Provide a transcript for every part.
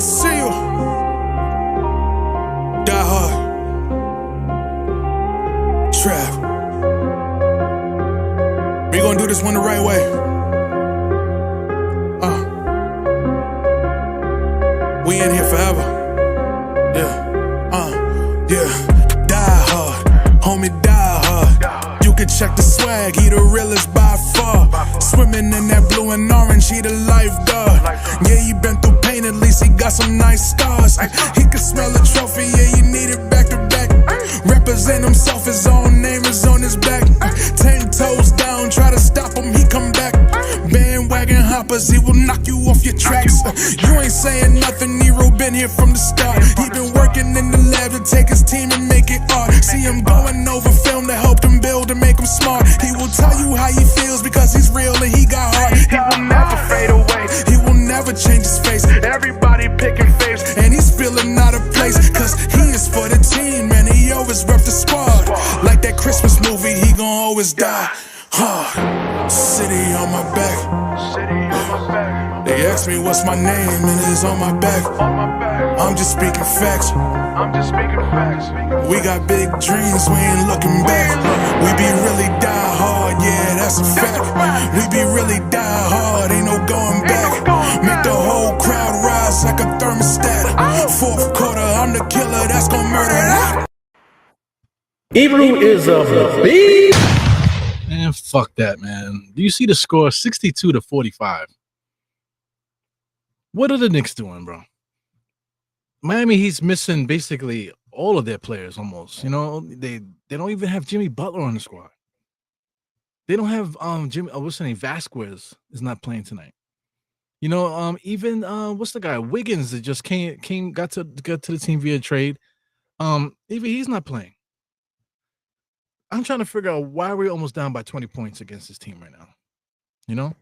see you. Die hard. Trap. We gonna do this one the right way. We in here forever. Yeah. Die hard. Homie, die hard. You can check the swag, he the realest by far. Swimming in that blue and orange, he the lifeguard. Yeah, he been through pain, at least he got some nice scars. He can smell a trophy, yeah, he need it back to back. Represent himself, his own name is on his back. 10 toes down, try to stop him, he come back. Bandwagon hoppers, he will knock you off your tracks. You ain't saying nothing, Nero been here from the start. He been working in the lab to take his team and make it art. See him going over film to help him build and make him smart. He will tell you how he feels because he's real and he got heart. He will never fade away, he will never change his face. Everybody picking faves, and he's feeling out of place. Cause he is for the team, man, he always rep the squad. Like that Christmas movie, he gon' always die hard. City on my back. They ask me what's my name and it's on my back. I'm just speaking facts. We got big dreams, we ain't looking back. We be really die hard, yeah, that's a fact. We be really die hard, ain't no going back. Make the whole crowd rise like a thermostat. Fourth quarter, I'm the killer, that's gon' murder that. Ebru is a beast. Man, fuck that, man. Do you see the score? 62-45. What are the Knicks doing, bro? Miami, he's missing basically all of their players almost. You know, they don't even have Jimmy Butler on the squad. They don't have Jimmy. What's his name? Vasquez is not playing tonight. You know, even what's the guy? Wiggins that just got to the team via trade. Even he's not playing. I'm trying to figure out why we're almost down by 20 points against this team right now. You know,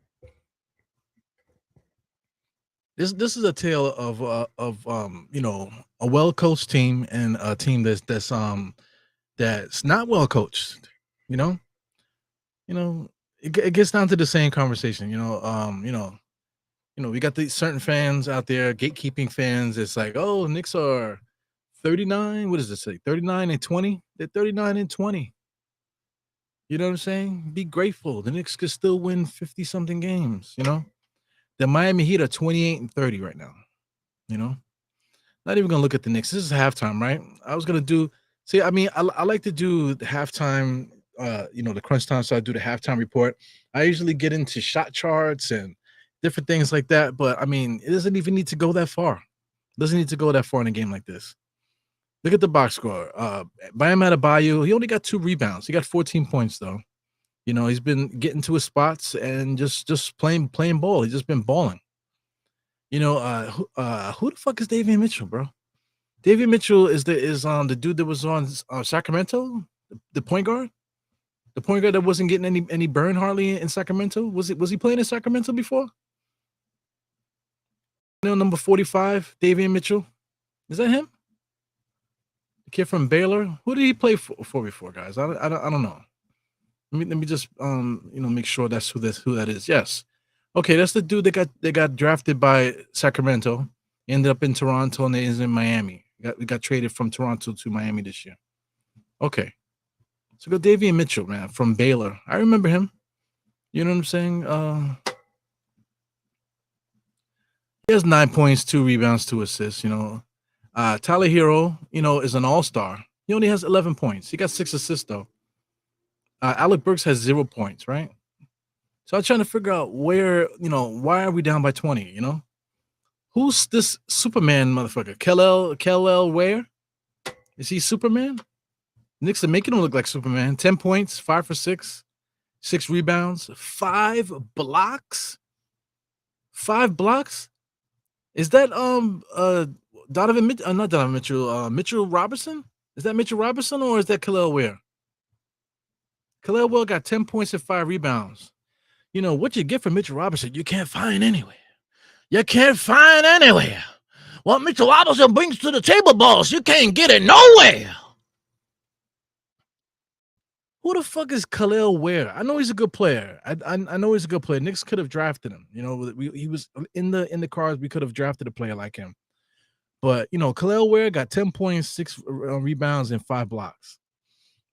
this is a tale of you know, a well-coached team and a team that's not well coached. You know, it gets down to the same conversation. You know, we got these certain fans out there, gatekeeping fans. It's like, oh, Knicks are 39. What does it say? 39-20. They're 39-20. You know what I'm saying? Be grateful. The Knicks could still win 50-something games, you know? The Miami Heat are 28-30 right now, you know? Not even going to look at the Knicks. This is halftime, right? I was going to I like to do the halftime, you know, the crunch time, so I do the halftime report. I usually get into shot charts and different things like that, but, I mean, it doesn't even need to go that far. It doesn't need to go that far in a game like this. Look at the box score. Bam Adebayo, he only got 2 rebounds. He got 14 points, though. You know, he's been getting to his spots and just playing ball. He's just been balling. You know, who the fuck is Davion Mitchell, bro? Davion Mitchell is the dude that was on Sacramento, the point guard. The point guard that wasn't getting any burn hardly in Sacramento. Was he playing in Sacramento before? You know, number 45, Davion Mitchell. Is that him? Kid from Baylor. Who did he play for before, guys? I don't know. Let me just you know, make sure that's who that is. Yes. Okay, that's the dude that got drafted by Sacramento, ended up in Toronto, and is in Miami. Got traded from Toronto to Miami this year. Okay. So go Davion Mitchell, man, from Baylor. I remember him. You know what I'm saying? He has 9 points, 2 rebounds, 2 assists, you know. Tyler Hero, you know, is an all-star. He only has 11 points. He got 6 assists, though. Alec Burks has 0 points, right? So I'm trying to figure out where, you know, why are we down by 20, you know? Who's this Superman motherfucker? Kel-El Ware? Is he Superman? Knicks are making him look like Superman. 10 points, 5 for 6, 6 rebounds, 5 blocks? 5 blocks? Is that not Donovan Mitchell, Mitchell Robinson? Is that Mitchell Robinson or is that Kel-El Ware? Kel-El Ware got 10 points and 5 rebounds. You know, what you get from Mitchell Robinson, you can't find anywhere. You can't find anywhere. What Mitchell Robinson brings to the table, boss, you can't get it nowhere. Who the fuck is Kel-El Ware? I know he's a good player. I know he's a good player. Knicks could have drafted him. You know, he was in the cards. We could have drafted a player like him. But Khalil Ware got 10 points, 6 rebounds, and 5 blocks.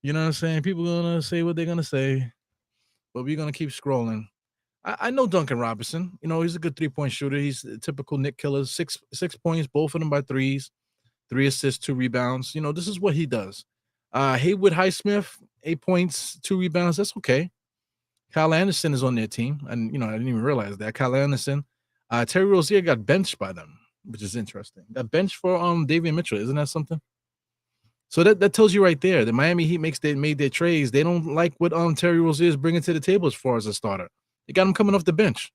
You know what I'm saying? People gonna say what they're gonna say, but we're gonna keep scrolling. I know Duncan Robinson. He's a good 3-point shooter. He's a typical Nick killer. Six points, both of them by threes, 3 assists, 2 rebounds. This is what he does. Haywood Highsmith, 8 points, 2 rebounds. That's okay. Kyle Anderson is on their team, and I didn't even realize that. Kyle Anderson, Terry Rozier got benched by them, which is interesting. Got benched for Davion Mitchell. Isn't that something? So that tells you right there. The Miami Heat made their trades. They don't like what Terry Rozier is bringing to the table as far as a starter. They got him coming off the bench.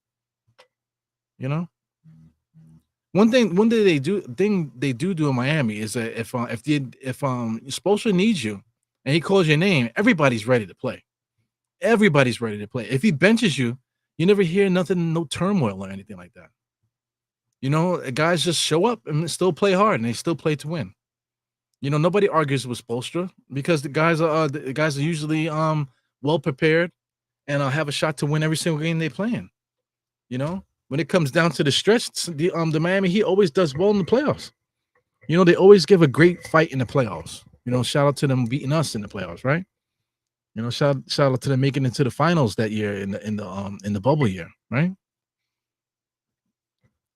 One thing they do in Miami is that if Spoelstra needs you and he calls your name, everybody's ready to play. Everybody's ready to play. If he benches you, you never hear nothing, no turmoil or anything like that. Guys just show up and still play hard, and they still play to win. Nobody argues with Spoelstra because the guys are usually well prepared and have a shot to win every single game they play in. When it comes down to the stretch, the Miami Heat always does well in the playoffs. They always give a great fight in the playoffs. Shout out to them beating us in the playoffs, right? Shout out to them making it to the finals that year in the bubble year, right?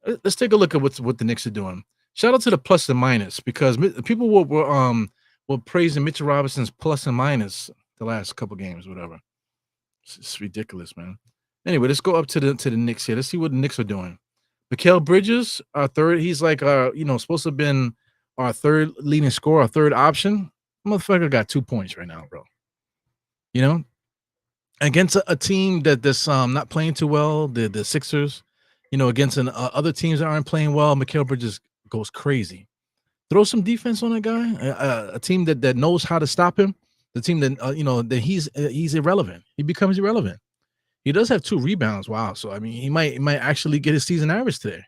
Let's take a look at what the Knicks are doing. Shout out to the plus and minus, because people were praising Mitchell Robinson's plus and minus the last couple games, whatever. It's ridiculous, man. Anyway, let's go up to the Knicks here. Let's see what the Knicks are doing. Mikal Bridges, our third. He's like supposed to have been our third leading scorer, our third option. Motherfucker got 2 points right now, bro. Against a team that's not playing too well, the Sixers. Against other teams that aren't playing well, Mikal Bridges goes crazy. Throw some defense on a guy, a team that knows how to stop him. The team that that he's irrelevant. He becomes irrelevant. He does have 2 rebounds. Wow. So he might actually get his season average today.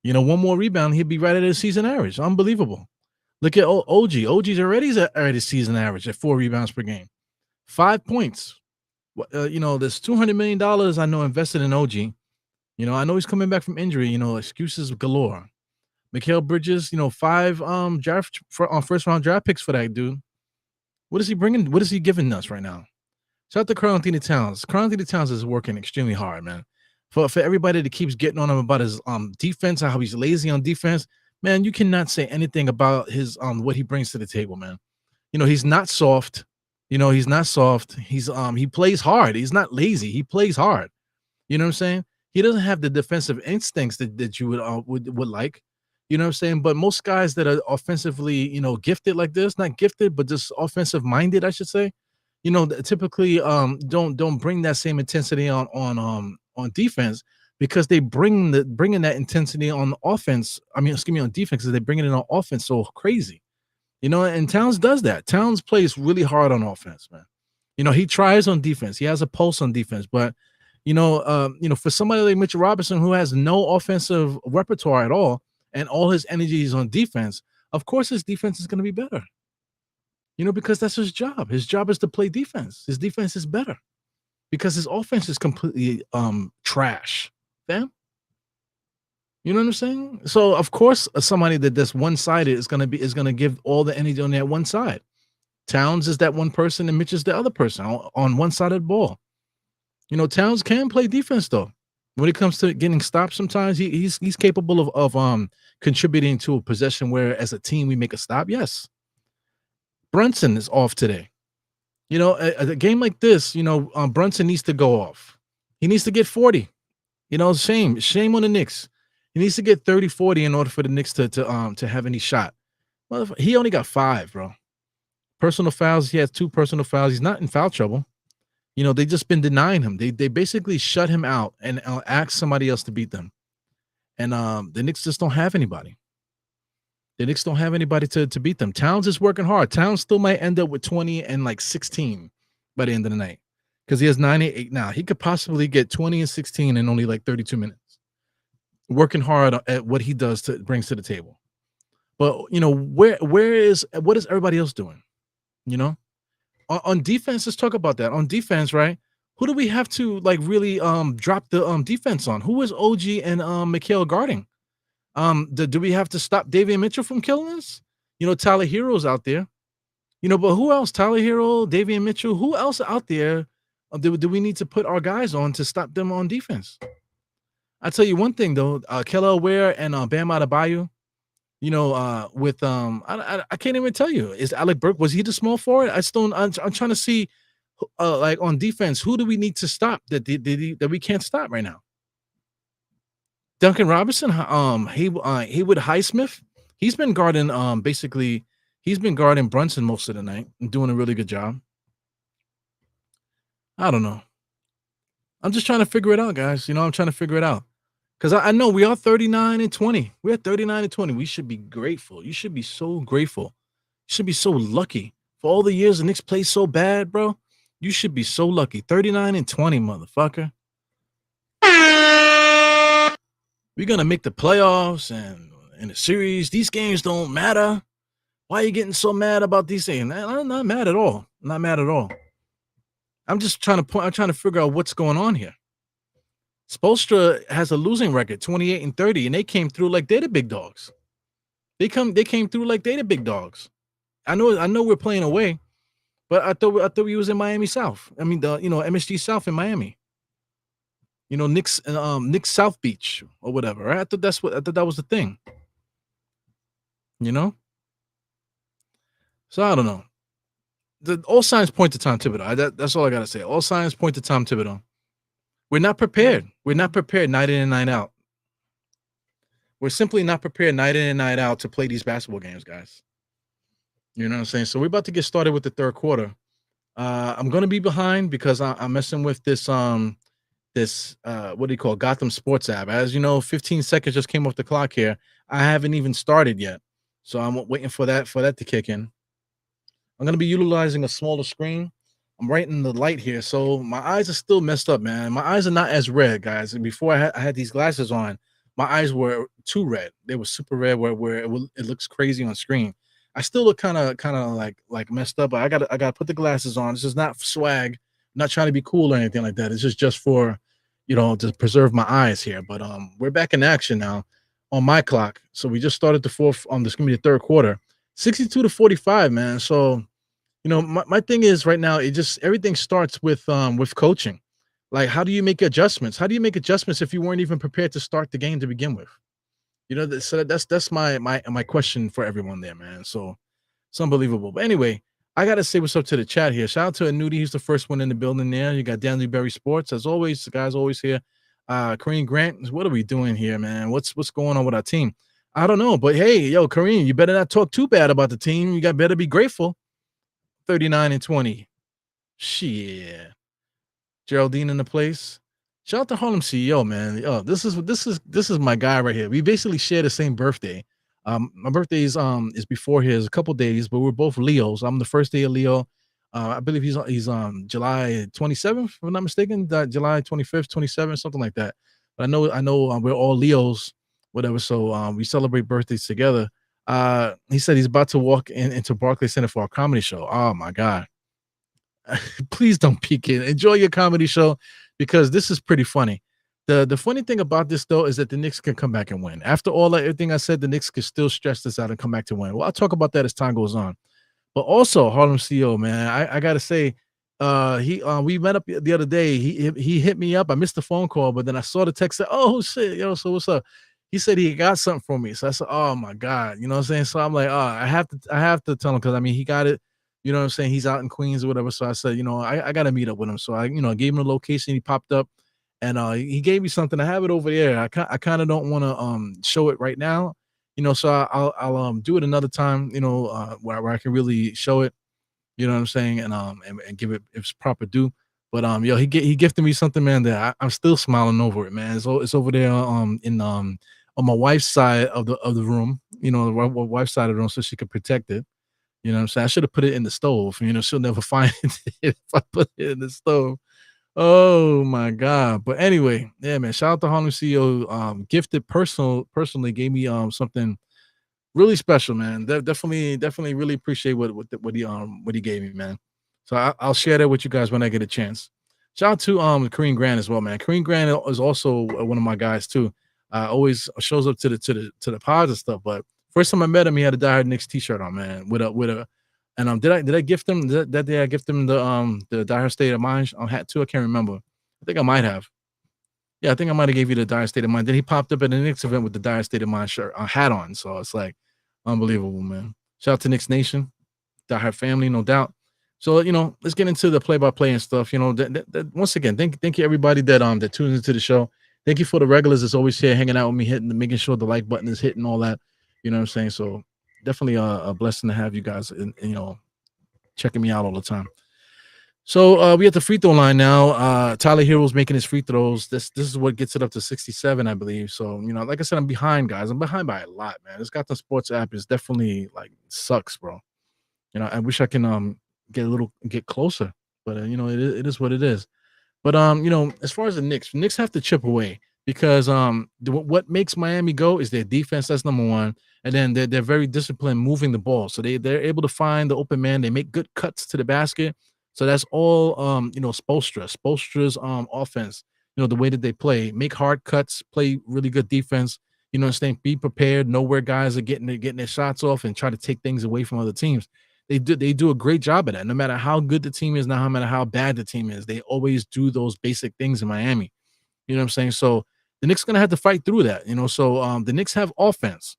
One more rebound, he'd be right at his season average. Unbelievable. Look at OG. OG's already at his season average at 4 rebounds per game, 5 points. There's $200 million I know invested in OG. I know he's coming back from injury. Excuses galore. Mikal Bridges, 5 first round draft picks for that dude. What is he bringing? What is he giving us right now? Shout out to Karl-Anthony Towns. Karl-Anthony Towns is working extremely hard, man. For everybody that keeps getting on him about his defense, how he's lazy on defense, man, you cannot say anything about his what he brings to the table, man. He's not soft. He's not soft. He plays hard. He's not lazy. He plays hard. You know what I'm saying? He doesn't have the defensive instincts that you would like. You know what I'm saying? But most guys that are offensively, gifted like this, not gifted, but just offensive minded, I should say, typically don't bring that same intensity on defense, because they bringing that intensity on offense. On defense, because they bring it in on offense so crazy. And Towns does that. Towns plays really hard on offense, man. He tries on defense. He has a pulse on defense, but for somebody like Mitchell Robinson, who has no offensive repertoire at all, and all his energy is on defense, of course his defense is going to be better. Because that's his job. His job is to play defense. His defense is better because his offense is completely trash, fam. You know what I'm saying? So of course somebody that's one-sided is going to give all the energy on that one side. Towns is that one person, and Mitch is the other person on one side of the ball. Towns can play defense though. When it comes to getting stopped, sometimes he's capable of contributing to a possession where, as a team, we make a stop. Yes. Brunson is off today. A game like this, Brunson needs to go off. He needs to get 40. Shame on the Knicks. He needs to get 30, 40 in order for the Knicks to have any shot. He only got 5, bro. Personal fouls. He has 2 personal fouls. He's not in foul trouble. They just been denying him. They basically shut him out and ask somebody else to beat them. And the Knicks just don't have anybody. The Knicks don't have anybody to beat them. Towns is working hard. Towns still might end up with 20 and like 16 by the end of the night, because he has 98 now. He could possibly get 20 and 16 in only like 32 minutes. Working hard at what he brings to the table. But what is everybody else doing? On defense, let's talk about that. On defense, right? Who do we have to really drop the defense on? Who is OG and Mikal guarding? Do we have to stop Davion Mitchell from killing us? Tyler Hero's out there. But who else? Tyler Hero, Davion Mitchell. Who else out there do we need to put our guys on to stop them on defense? I tell you one thing though, Kelly Ware and Bam Adebayo. With I can't even tell you. Is Alec Burke, was he the small forward? I'm trying to see, like on defense, who do we need to stop that we can't stop right now? Duncan Robinson, Haywood Highsmith, he's been guarding basically he's been guarding Brunson most of the night and doing a really good job. I don't know. I'm just trying to figure it out, guys. I'm trying to figure it out. Because I know we are 39-20. We're 39-20. We should be grateful. You should be so grateful. You should be so lucky. For all the years the Knicks played so bad, bro, you should be so lucky. 39-20, motherfucker. We're going to make the playoffs and in the series. These games don't matter. Why are you getting so mad about these things? I'm not mad at all. I'm not mad at all. I'm just trying to figure out what's going on here. Spoelstra has a losing record, 28-30, and they came through like they're the big dogs. They came through like they're the big dogs. I know we're playing away, but I thought we was in Miami South. I mean the MSG South in Miami. Knicks South Beach or whatever. Right? I thought that was the thing. So I don't know. All signs point to Tom Thibodeau. That's all I gotta say. All signs point to Tom Thibodeau. We're not prepared. We're not prepared night in and night out. We're simply not prepared night in and night out to play these basketball games, guys. You know what I'm saying? So we're about to get started with the third quarter. I'm gonna be behind because I'm messing with this what do you call Gotham Sports app. As you know, 15 seconds just came off the clock here. I haven't even started yet, so I'm waiting for that to kick in. I'm gonna be utilizing a smaller screen. I'm right in the light here, so my eyes are still messed up, man. My eyes are not as red, guys. And before I had these glasses on, my eyes were too red. They were super red, where it looks crazy on screen. I still look kind of like messed up. But I gotta put the glasses on. This is not swag. I'm not trying to be cool or anything like that. It's just for, to preserve my eyes here. But we're back in action now on my clock. So we just started the fourth. This gonna be the third quarter, 62-45, man. So. My thing is right now, everything starts with coaching. Like, how do you make adjustments? How do you make adjustments if you weren't even prepared to start the game to begin with? So that's my question for everyone there, man. So it's unbelievable. But anyway, I gotta say what's up to the chat here. Shout out to Anudi, he's the first one in the building there. You got Daniel Berry Sports, as always. The guys always here. Kareem Grant, what are we doing here, man? What's going on with our team? I don't know, but hey, yo, Kareem, you better not talk too bad about the team. You better be grateful. 39-20. Shit. Geraldine in the place. Shout out to Harlem CEO, man. Oh, this is my guy right here. We basically share the same birthday. My birthday is before his, a couple days, but we're both Leos. I'm the first day of Leo. I believe he's July 27th, if I'm not mistaken. July 25th, 27th, something like that. But I know we're all Leos, whatever. So we celebrate birthdays together. He said he's about to walk into Barclays Center for a comedy show. Oh my God. Please don't peek in. Enjoy your comedy show because this is pretty funny. The funny thing about this though is that the Knicks can come back and win. After all everything I said, the Knicks can still stretch this out and come back to win. Well, I'll talk about that as time goes on. But also Harlem CEO, man, I gotta say, we met up the other day. He hit me up. I missed the phone call, but then I saw the text. Said, "Oh shit, yo, so what's up?" He said he got something for me. So I said, "Oh my God," you know what I'm saying? So I'm like, "Oh, I have to tell him because I mean he got it." You know what I'm saying? He's out in Queens or whatever. So I said, I got to meet up with him. So I gave him the location. He popped up, and he gave me something. I have it over there. I kind of don't want to show it right now, So I'll do it another time. Where I can really show it. You know what I'm saying? And give it its proper due. But he gifted me something, man, that I'm still smiling over it, man. It's over there on my wife's side of the room, the wife's side of the room, so she could protect it. You know what I'm saying? I should have put it in the stove. She'll never find it if I put it in the stove. Oh my God. But anyway, yeah, man. Shout out to Harlem CEO. Gifted personally gave me something really special, man. Definitely really appreciate what he gave me, man. So I'll share that with you guys when I get a chance. Shout out to Kareem Grant as well, man. Kareem Grant is also one of my guys too. always shows up to the pods and stuff. But first time I met him, he had a diehard Knicks t-shirt on, man, with a and did I gift him that day? I gifted him the diehard State of Mind hat too. I can't remember. I think I might have. Yeah, I think I might have gave you the Dire State of Mind. Then he popped up at the Knicks event with the Dire State of Mind shirt, hat on. So it's like unbelievable, man. Shout out to Knicks Nation, diehard family, no doubt. So let's get into the play-by-play and stuff. Once again, thank you everybody that tunes into the show. Thank you for the regulars that's always here hanging out with me, making sure the like button is hitting all that. You know what I'm saying? So definitely a blessing to have you guys and checking me out all the time. So we at the free throw line now. Tyler Hero's making his free throws. This is what gets it up to 67, I believe. So like I said, I'm behind, guys. I'm behind by a lot, man. This Gotham Sports app is definitely sucks, bro. I wish I can get closer, but it is what it is. But as far as the Knicks have to chip away because what makes Miami go is their defense. That's number one, and then they're very disciplined moving the ball. So they're able to find the open man. They make good cuts to the basket. So that's all Spoelstra's offense. The way that they play, make hard cuts, play really good defense. Be prepared, know where guys are getting their shots off, and try to take things away from other teams. They do a great job of that. No matter how good the team is, no matter how bad the team is, they always do those basic things in Miami. You know what I'm saying? So the Knicks gonna have to fight through that. So the Knicks have offense.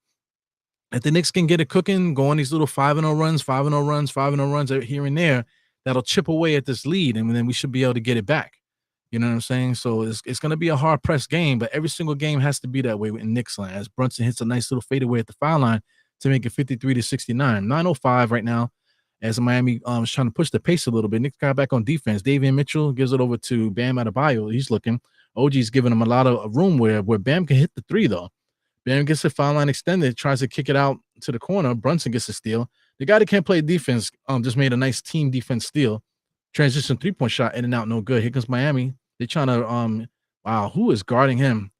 If the Knicks can get it cooking, go on these little 5-0 runs, 5-0 runs, 5-0 runs here and there, that'll chip away at this lead, and then we should be able to get it back. You know what I'm saying? So it's going to be a hard pressed game, but every single game has to be that way in Knicks land. As Brunson hits a nice little fadeaway at the foul line to make it 53-69, 9:05 right now. As Miami is trying to push the pace a little bit, Knicks got back on defense. Davion Mitchell gives it over to Bam Adebayo. He's looking. OG's giving him a lot of room where Bam can hit the three though. Bam gets the foul line extended, tries to kick it out to the corner. Brunson gets a steal. The guy that can't play defense just made a nice team defense steal. Transition three-point shot in and out, no good. Here comes Miami. They're trying to wow, who is guarding him?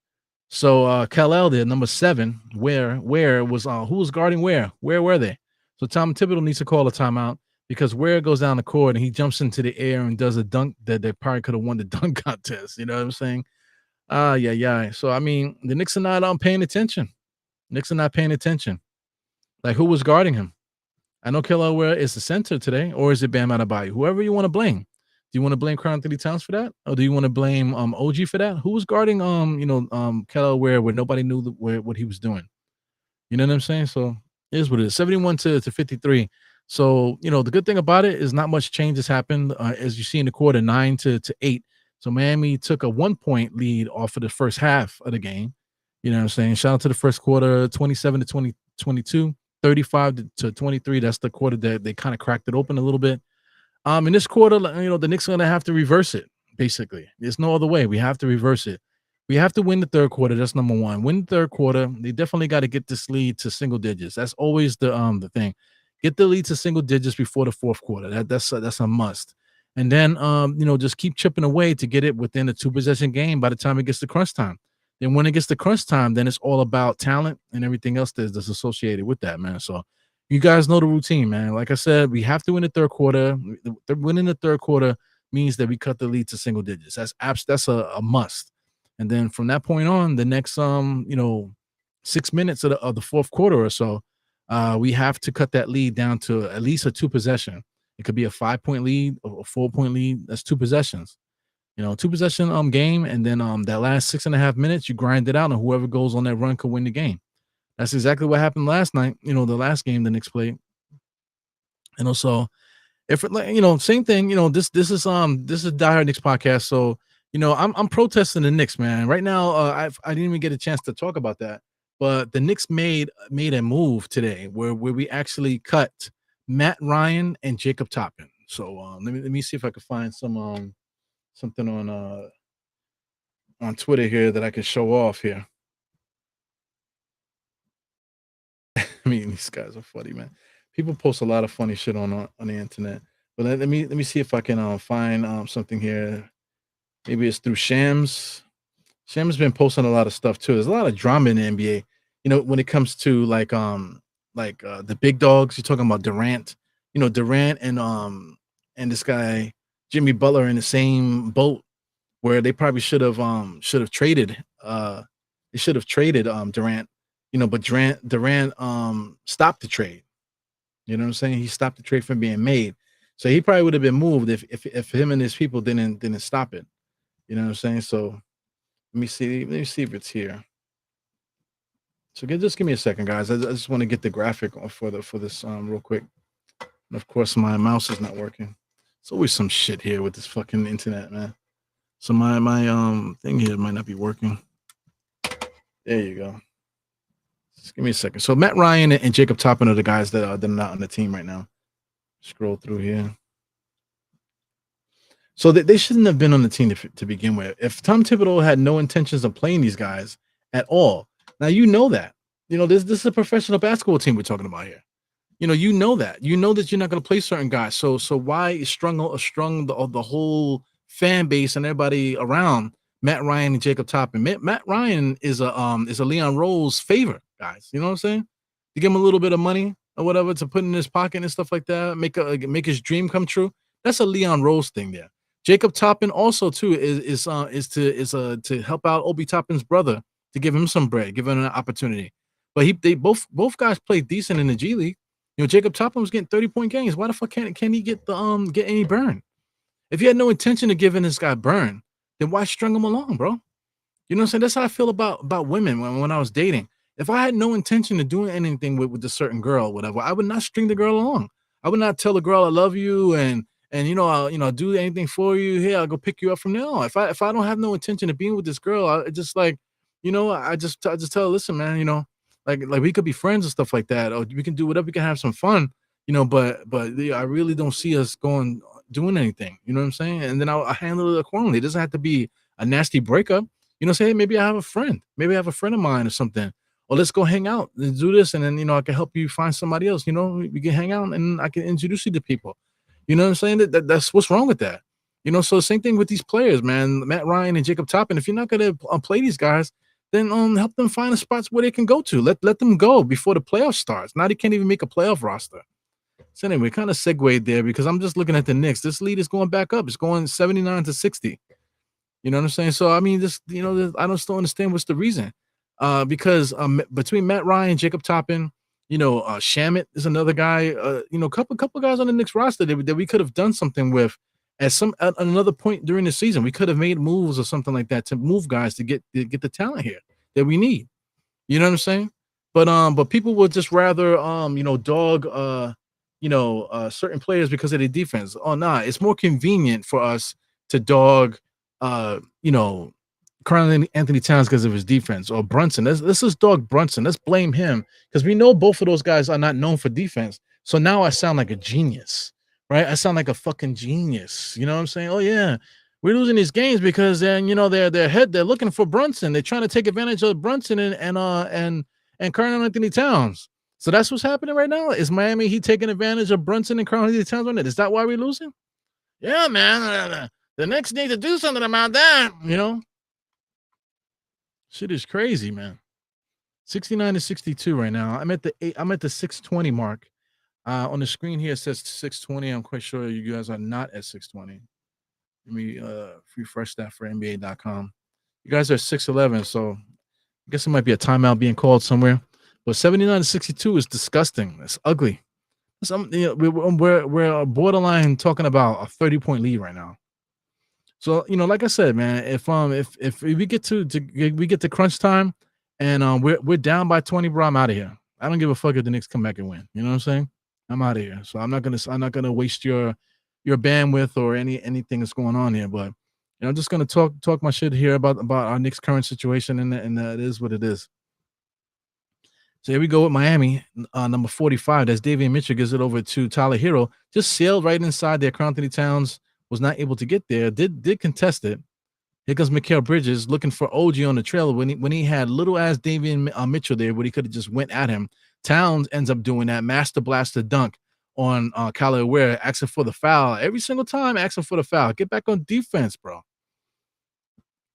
So Kal-El there, number 7. Where was who was guarding where? Where were they? So Tom Thibodeau needs to call a timeout because Ware goes down the court and he jumps into the air and does a dunk that they probably could have won the dunk contest. You know what I'm saying? Yeah. So I mean, the Knicks are not paying attention. Knicks are not paying attention. Like who was guarding him? I know Kal-El Ware is the center today, or is it Bam Adebayo? Whoever you want to blame. Do you want to blame Karl-Anthony Towns for that, or do you want to blame OG for that? Who was guarding Kal-El Ware where nobody knew what he was doing? You know what I'm saying? So it is what it is. 71-53. So the good thing about it is not much change has happened as you see in the quarter, 9-8. So Miami took a 1-point lead off of the first half of the game. You know what I'm saying? Shout out to the first quarter, 27-22. 35-23. That's the quarter that they kind of cracked it open a little bit. In this quarter, the Knicks are going to have to reverse it. Basically, there's no other way. We have to reverse it. We have to win the third quarter. That's number one. Win the third quarter. They definitely got to get this lead to single digits. That's always the thing. Get the lead to single digits before the fourth quarter. That's a must. And then just keep chipping away to get it within a 2-possession game by the time it gets to crunch time. Then when it gets to crunch time, then it's all about talent and everything else that's associated with that, man. So you guys know the routine, man. Like I said, we have to win the third quarter. Winning the third quarter means that we cut the lead to single digits. That's a must. And then from that point on, the next 6 minutes of the fourth quarter or so, we have to cut that lead down to at least a 2-possession. It could be a 5-point lead or a 4-point lead. That's 2 possessions. 2-possession game, and then that last 6.5 minutes, you grind it out, and whoever goes on that run could win the game. That's exactly what happened last night. The last game the Knicks played. And also, if same thing. This is Diehard Knicks podcast. So I'm protesting the Knicks, man. Right now, I didn't even get a chance to talk about that, but the Knicks made a move today where we actually cut Matt Ryan and Jacob Toppin. So let me see if I can find some something on Twitter here that I can show off here. I mean, these guys are funny, man. People post a lot of funny shit on the internet. But let me see if I can find something here. Maybe it's through Shams. Shams has been posting a lot of stuff too. There's a lot of drama in the NBA. When it comes to the big dogs, you're talking about Durant. Durant and this guy Jimmy Butler in the same boat where they probably should have traded They should have traded Durant, but Durant stopped the trade. You know what I'm saying? He stopped the trade from being made. So he probably would have been moved if him and his people didn't stop it. You know what I'm saying? So let me see if it's here. So just give me a second, guys. I just want to get the graphic for this real quick. And of course, my mouse is not working. It's always some shit here with this fucking internet, man. So my thing here might not be working. There you go. Just give me a second. So Matt Ryan and Jacob Toppin are the guys that are not on the team right now. Scroll through here. So they shouldn't have been on the team to begin with. If Tom Thibodeau had no intentions of playing these guys at all, now you know that. This is a professional basketball team we're talking about here. You know that you're not going to play certain guys. So why strung the whole fan base and everybody around Matt Ryan and Jacob Toppin? Matt Ryan is a Leon Rose favor, guys. You know what I'm saying? To give him a little bit of money or whatever to put in his pocket and stuff like that, make his dream come true. That's a Leon Rose thing there. Jacob Toppin also too is to help out Obi Toppin's brother, to give him some bread, give him an opportunity. But they both guys played decent in the G League. Jacob Toppin was getting 30-point games. Why the fuck can't he get any burn? If you had no intention of giving this guy burn, then why string him along, bro? You know what I'm saying? That's how I feel about women when I was dating. If I had no intention of doing anything with a certain girl, whatever, I would not string the girl along. I would not tell the girl I love you and I'll do anything for you. Here, I'll go pick you up from now on. If I don't have no intention of being with this girl, I just I just tell her, listen, man, like we could be friends and stuff like that, or we can do whatever, we can have some fun, but I really don't see us doing anything. You know what I'm saying? And then I'll handle it accordingly. It doesn't have to be a nasty breakup. Say, hey, maybe I have a friend. Maybe I have a friend of mine or something. Or let's go hang out and do this, and then I can help you find somebody else. We can hang out and I can introduce you to people. You know what I'm saying? That's what's wrong with that. So same thing with these players, man. Matt Ryan and Jacob Toppin. If you're not gonna play these guys, then help them find the spots where they can go to. Let them go before the playoff starts. Now they can't even make a playoff roster. So anyway, kind of segued there because I'm just looking at the Knicks. This lead is going back up. It's going 79-60. You know what I'm saying? So I mean, I don't still understand what's the reason. Because between Matt Ryan, Jacob Toppin, Shamit is another guy. Couple guys on the Knicks roster that we could have done something with at another point during the season. We could have made moves or something like that to move guys to get the talent here that we need. You know what I'm saying? But people would just rather dog certain players because of their defense. Oh nah, it's more convenient for us to dog Karl Anthony Towns because of his defense, or Brunson. Let's just dog Brunson. Let's blame him because we know both of those guys are not known for defense. So now I sound like a genius, right? I sound like a fucking genius. You know what I'm saying? Oh yeah, we're losing these games because then they're looking for Brunson. They're trying to take advantage of Brunson and Karl Anthony Towns. So that's what's happening right now. Is Miami Heat taking advantage of Brunson and Karl Anthony Towns right now? Is that why we're losing? Yeah, man. The Knicks need to do something about that. Shit is crazy, man. 69-62 right now. I'm at the 620 mark. On the screen here it says 620. I'm quite sure you guys are not at 620. Let me refresh that for NBA.com. You guys are 611, so I guess it might be a timeout being called somewhere. But 79-62 is disgusting. It's ugly. We're borderline talking about a 30-point lead right now. So like I said, man, if we get to crunch time and we're down by 20, bro, I'm out of here. I don't give a fuck if the Knicks come back and win. You know what I'm saying? I'm out of here. So I'm not gonna waste your bandwidth or anything that's going on here. But I'm just gonna talk my shit here about our Knicks current situation, and it is what it is. So here we go with Miami, number 45. That's Davion Mitchell, gives it over to Tyler Hero. Just sailed right inside there. Karl Anthony Towns was not able to get there. Did contest it. Here comes Mikal Bridges looking for OG on the trail when he had little ass Davion Mitchell there, where he could have just went at him. Towns ends up doing that master blaster dunk on Kyler Ware, asking for the foul every single time, asking for the foul. Get back on defense, bro.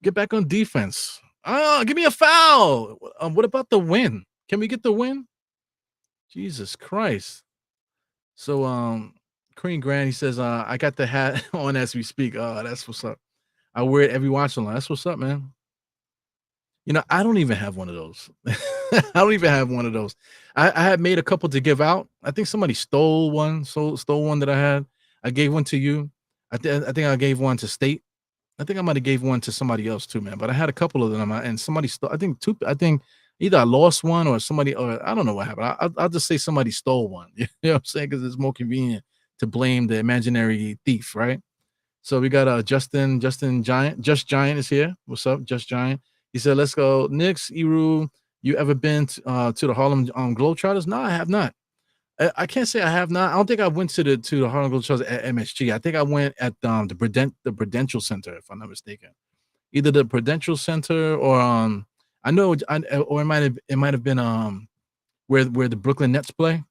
Get back on defense. Give me a foul. What about the win? Can we get the win? Jesus Christ. So Crean Grant, he says, I got the hat on as we speak. That's what's up. I wear it every watch along. That's what's up, man. I don't even have one of those. I don't even have one of those. I had made a couple to give out. I think somebody stole one, stole one that I had. I gave one to you. I think I gave one to State. I think I might have gave one to somebody else too, man. But I had a couple of them, and somebody stole. I think two. I think either I lost one or somebody, or I don't know what happened. I'll just say somebody stole one. You know what I'm saying? Because it's more convenient to blame the imaginary thief, right? So we got Justin Giant. Just Giant is here. What's up, Just Giant? He said, "Let's go, Knicks." Eru, you ever been to the Harlem Globetrotters? No, I have not. I can't say I have not. I don't think I went to the Harlem Globetrotters at MSG. I think I went at the Prudential Center, if I'm not mistaken. Either the Prudential Center or I know or it might have been where the Brooklyn Nets play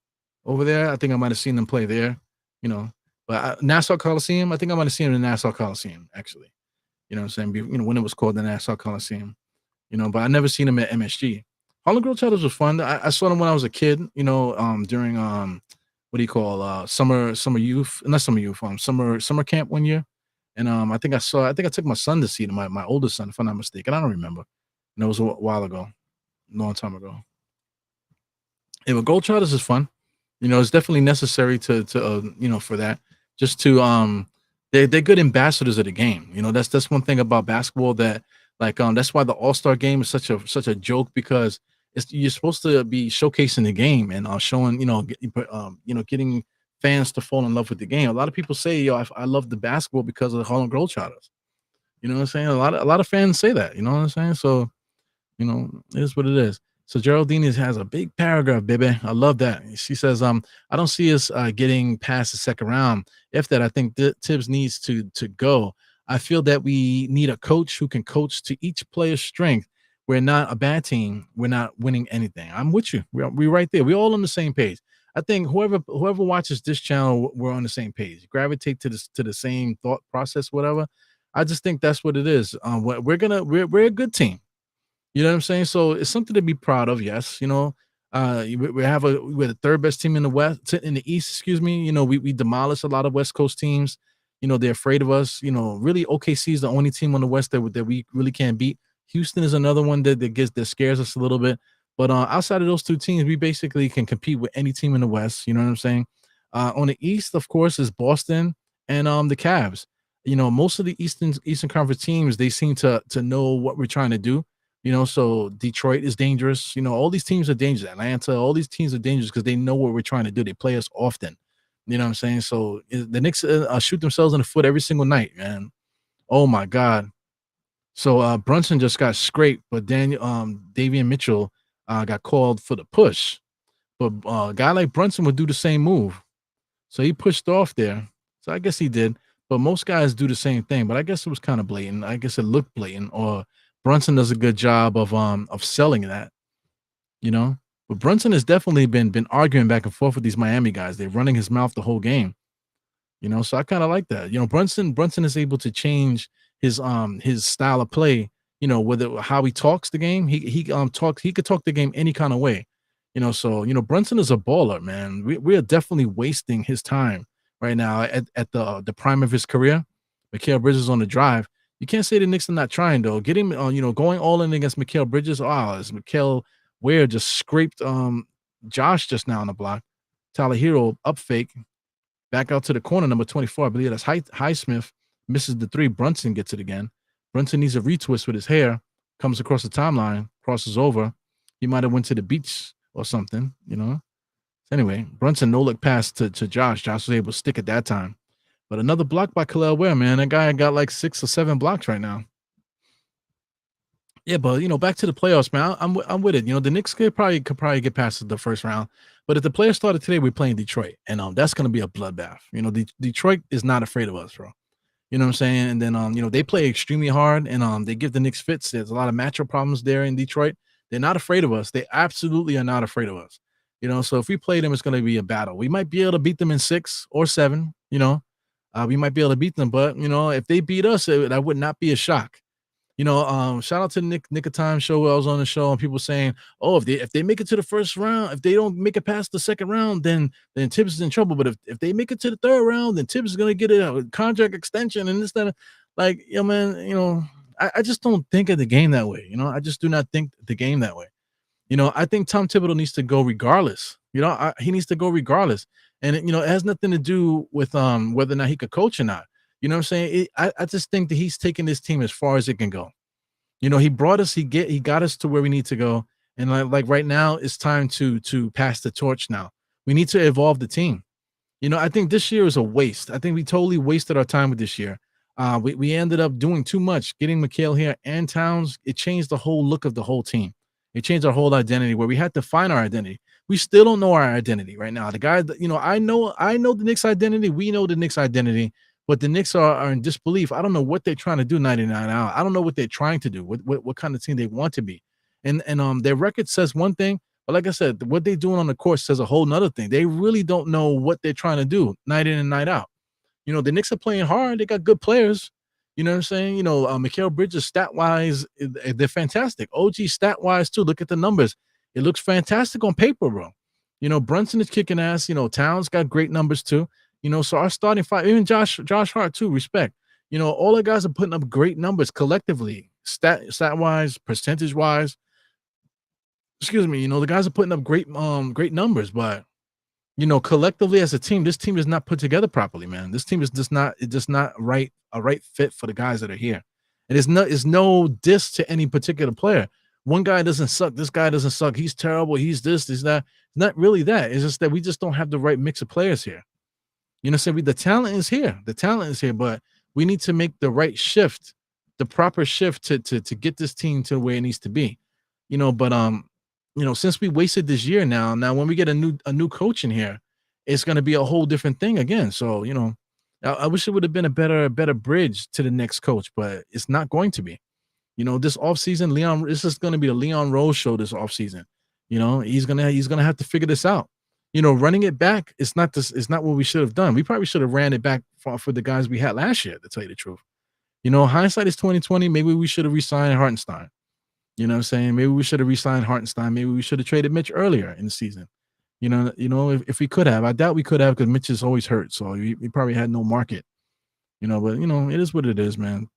over there. I think I might have seen them play there. You know, but Nassau Coliseum. I think I might have seen them in Nassau Coliseum actually. You know what I'm saying? When it was called the Nassau Coliseum. But I never seen them at MSG. Harlem Globetrotters was fun. I saw them when I was a kid. During what do you call summer youth, not summer youth, summer camp one year. And I think I took my son to see them, my oldest son, if I'm not mistaken. I don't remember. And it was a while ago, a long time ago. Yeah, but Globetrotters is fun. It's definitely necessary to for that. Just to they're good ambassadors of the game. That's one thing about basketball that that's why the All-Star game is such a joke, because you're supposed to be showcasing the game and showing getting fans to fall in love with the game. A lot of people say, yo, I love the basketball because of the Harlem Globetrotters. You know what I'm saying? A lot of fans say that. You know what I'm saying? So it is what it is. So Geraldine has a big paragraph, baby. I love that. She says, I don't see us getting past the second round. If that, I think Tibbs needs to go. I feel that we need a coach who can coach to each player's strength. We're not a bad team. We're not winning anything. I'm with you. We're right there. We're all on the same page. I think whoever watches this channel, we're on the same page. Gravitate to the same thought process, whatever. I just think that's what it is. We're a good team. You know what I'm saying? So it's something to be proud of. Yes, we're the third best team in the East. Excuse me. We demolish a lot of West Coast teams. They're afraid of us. Really, OKC is the only team on the West that we really can't beat. Houston is another one that scares us a little bit. But outside of those two teams, we basically can compete with any team in the West. You know what I'm saying? On the East, of course, is Boston and the Cavs. Most of the Eastern Conference teams, they seem to know what we're trying to do. So Detroit is dangerous. All these teams are dangerous. Atlanta, all these teams are dangerous because they know what we're trying to do. They play us often. You know what I'm saying? So the Knicks shoot themselves in the foot every single night, man. Oh my God. So Brunson just got scraped, but Davion Mitchell got called for the push. But a guy like Brunson would do the same move. So he pushed off there. So I guess he did. But most guys do the same thing. But I guess it was kind of blatant. I guess it looked blatant. Or Brunson does a good job of selling that. But Brunson has definitely been arguing back and forth with these Miami guys. They're running his mouth the whole game. So I kind of like that. Brunson is able to change his style of play. Whether how he talks the game, he could talk the game any kind of way. So Brunson is a baller, man. We are definitely wasting his time right now at the prime of his career. Mikal Bridges on the drive. You can't say the Knicks are not trying though. Get him going all in against Mikal Bridges. As Mikal Ware just scraped Josh just now on the block. Tyler Hero up fake. Back out to the corner, number 24. I believe that's Highsmith. Misses the three. Brunson gets it again. Brunson needs a retwist with his hair. Comes across the timeline. Crosses over. He might have went to the beach or something, Anyway, Brunson no-look pass to Josh. Josh was able to stick at that time. But another block by Kel'el Ware, man. That guy got like 6 or 7 blocks right now. Yeah, but back to the playoffs, man. I'm with it. The Knicks could probably get past the first round. But if the players started today, we're playing Detroit, and that's gonna be a bloodbath. Detroit is not afraid of us, bro. You know what I'm saying? And then they play extremely hard, and they give the Knicks fits. There's a lot of matchup problems there in Detroit. They're not afraid of us. They absolutely are not afraid of us. So if we play them, it's gonna be a battle. We might be able to beat them in 6 or 7. We might be able to beat them, but if they beat us, that would not be a shock. Shout out to the Nick of Time show where I was on the show and people saying, oh, if they make it to the first round, if they don't make it past the second round, then Tibbs is in trouble. But if they make it to the third round, then Tibbs is gonna get a contract extension and this, that. Like, man, I just don't think of the game that way. I just do not think the game that way. I think Tom Thibodeau needs to go regardless. He needs to go regardless, and it has nothing to do with whether or not he could coach or not. You know what I'm saying? I just think that he's taking this team as far as it can go. He brought us, he got us to where we need to go, and like right now, it's time to pass the torch. Now we need to evolve the team. I think this year is a waste. I think we totally wasted our time with this year. We ended up doing too much, getting McHale here and Towns. It changed the whole look of the whole team. It changed our whole identity where we had to find our identity. We still don't know our identity right now. The guy that, I know the Knicks identity. We know the Knicks identity, but the Knicks are in disbelief. I don't know what they're trying to do 99 out. I don't know what they're trying to do, what kind of team they want to be. And their record says one thing, but like I said, what they're doing on the court says a whole nother thing. They really don't know what they're trying to do night in and night out. The Knicks are playing hard. They got good players. You know what I'm saying? Mikal Bridges stat-wise, they're fantastic. OG stat-wise, too. Look at the numbers. It looks fantastic on paper, bro. Brunson is kicking ass. Towns got great numbers, too. So our starting five, even Josh Hart, too, respect. All the guys are putting up great numbers collectively, stat-wise, percentage-wise. Excuse me. The guys are putting up great numbers, but collectively as a team, this team is not put together properly, man. This team is just not a right fit for the guys that are here. And it's no diss to any particular player. One guy doesn't suck. This guy doesn't suck. He's terrible. He's this, he's that. Not really that. It's just that we just don't have the right mix of players here. So the talent is here. The talent is here, but we need to make the right shift, the proper shift to get this team to where it needs to be. Since we wasted this year now when we get a new coach in here, it's going to be a whole different thing again. So, I wish it would have been a better bridge to the next coach, but it's not going to be. This offseason, this is going to be the Leon Rose show this offseason. He's going to have to figure this out. Running it back, it's not what we should have done. We probably should have ran it back for the guys we had last year, to tell you the truth. Hindsight is 2020. Maybe we should have re-signed Hartenstein. You know what I'm saying? Maybe we should have re-signed Hartenstein. Maybe we should have traded Mitch earlier in the season. If we could have. I doubt we could have because Mitch is always hurt. So we probably had no market. But it is what it is, man.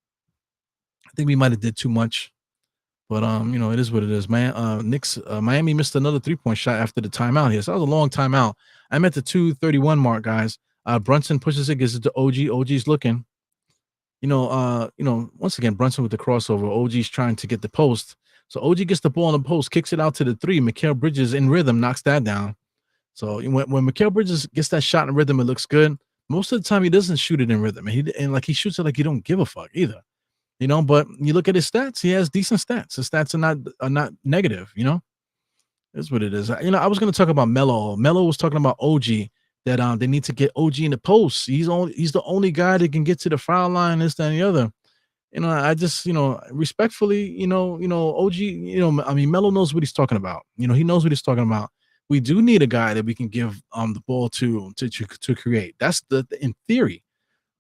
I think we might have did too much. But it is what it is, man. Knicks, Miami missed another 3-point shot after the timeout here. So that was a long timeout. I'm at the 2:31 mark, guys. Brunson pushes it, gives it to OG. OG's looking. Once again, Brunson with the crossover. OG's trying to get the post. So OG gets the ball on the post, kicks it out to the 3. Mikal Bridges in rhythm knocks that down. So when Mikal Bridges gets that shot in rhythm, it looks good. Most of the time, he doesn't shoot it in rhythm. And he shoots it like he don't give a fuck either. But you look at his stats, he has decent stats. His stats are not negative, That's what it is. I was going to talk about Melo. Melo was talking about OG, that they need to get OG in the post. He's the only guy that can get to the foul line, this, that, and the other. I just, respectfully, OG, Melo knows what he's talking about. He knows what he's talking about. We do need a guy that we can give the ball to create. That's in theory.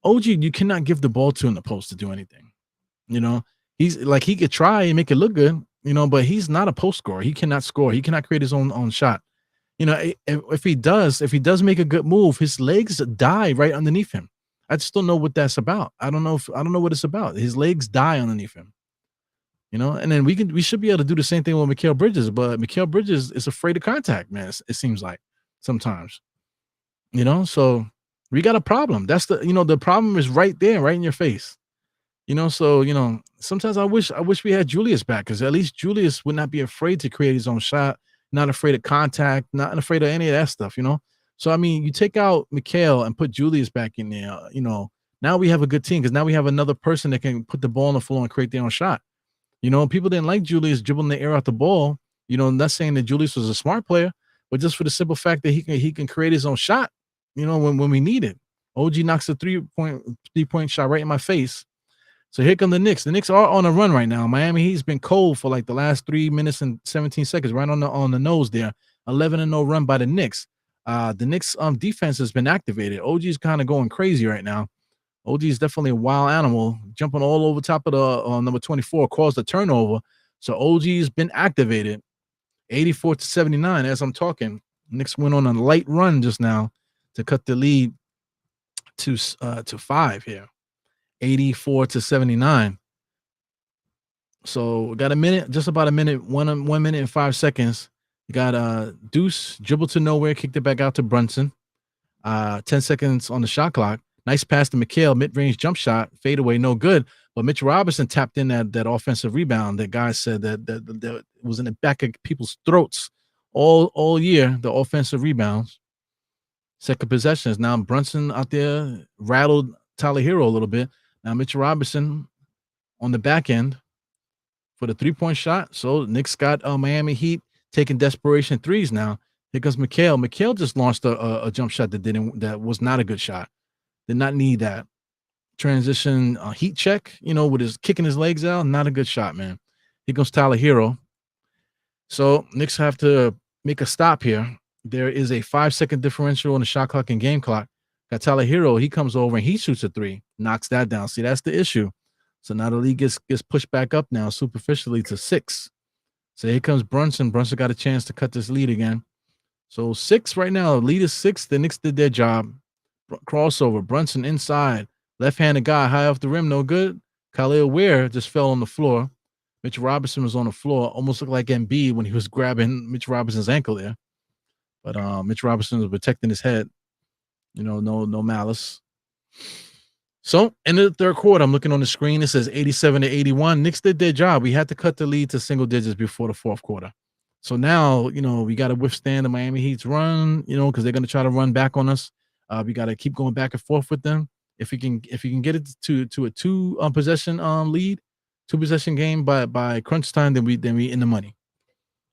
OG, you cannot give the ball to in the post to do anything. He's like, he could try and make it look good, but he's not a post scorer. He cannot score. He cannot create his own shot. If he does make a good move, his legs die right underneath him. I just don't know what that's about. I don't know what it's about. His legs die underneath him. And then we should be able to do the same thing with Mikal Bridges, but Mikal Bridges is afraid of contact, man. It seems like sometimes. So we got a problem. That's the problem is right there, right in your face. So sometimes I wish we had Julius back, because at least Julius would not be afraid to create his own shot, not afraid of contact, not afraid of any of that stuff, So you take out Mikal and put Julius back in there, now we have a good team, because now we have another person that can put the ball on the floor and create their own shot. People didn't like Julius dribbling the air out the ball. Not saying that Julius was a smart player, but just for the simple fact that he can create his own shot, when we need it. OG knocks a three-point shot right in my face. So here come the Knicks. The Knicks are on a run right now. Miami Heat's been cold for like the last 3 minutes and 17 seconds, right on the nose there. 11-0 run by the Knicks. The Knicks defense has been activated. OG's kind of going crazy right now. OG is definitely a wild animal, jumping all over top of the number 24, caused a turnover. So OG's been activated. 84-79 as I'm talking. Knicks went on a light run just now to cut the lead to 5 here. 84-79. So we got a minute, just about a minute, 1 minute and 5 seconds. You got Deuce dribble to nowhere, kicked it back out to Brunson. 10 seconds on the shot clock. Nice pass to McHale, mid-range jump shot, fadeaway, no good. But Mitch Robinson tapped in that offensive rebound. That guy said that was in the back of people's throats all year. The offensive rebounds. Second possessions. Now Brunson out there rattled Tyler Hero a little bit. Now Mitch Robinson on the back end for the 3-point shot. So Knicks got Miami Heat taking desperation threes now. Here comes McHale. McHale just launched a jump shot that was not a good shot. Did not need that. Transition heat check, with his kicking his legs out. Not a good shot, man. Here comes Tyler Hero. So Knicks have to make a stop here. There is a 5-second differential on the shot clock and game clock. Got Tyler Hero. He comes over and he shoots a three. Knocks that down. See, that's the issue. So now the league gets pushed back up now superficially to 6. So here comes Brunson. Brunson got a chance to cut this lead again. So 6 right now. Lead is 6. The Knicks did their job. Crossover. Brunson inside. Left-handed guy high off the rim. No good. Khalil Ware just fell on the floor. Mitch Robinson was on the floor. Almost looked like Embiid when he was grabbing Mitch Robinson's ankle there. But Mitch Robinson was protecting his head. No malice. So, end of the third quarter, I'm looking on the screen. It says 87-81. Knicks did their job. We had to cut the lead to single digits before the fourth quarter. So now, we got to withstand the Miami Heat's run, because they're going to try to run back on us. We got to keep going back and forth with them. If we can get it to a 2 possession lead, 2 possession game by crunch time, then we in the money.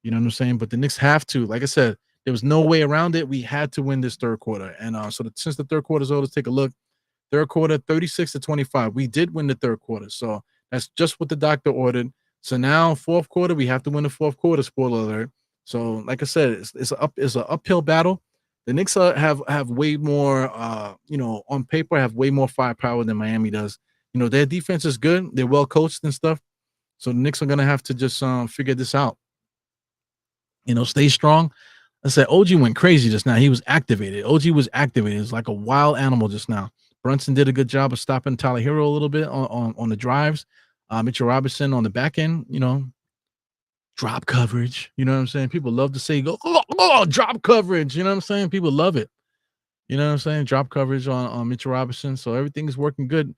You know what I'm saying? But the Knicks have to, like I said, there was no way around it. We had to win this third quarter. And since the third quarter is over, let's take a look. Third quarter, 36-25. We did win the third quarter. So that's just what the doctor ordered. So now fourth quarter, we have to win the fourth quarter, spoiler alert. So like I said, it's an uphill battle. The Knicks have way more, on paper, have way more firepower than Miami does. Their defense is good. They're well coached and stuff. So the Knicks are going to have to just figure this out. Stay strong. I said OG went crazy just now. He was activated. OG was activated. It was like a wild animal just now. Brunson did a good job of stopping Tyler Hero a little bit on the drives. Mitchell Robinson on the back end, drop coverage. You know what I'm saying? People love to say, drop coverage. You know what I'm saying? People love it. You know what I'm saying? Drop coverage on Mitchell Robinson. So everything is working good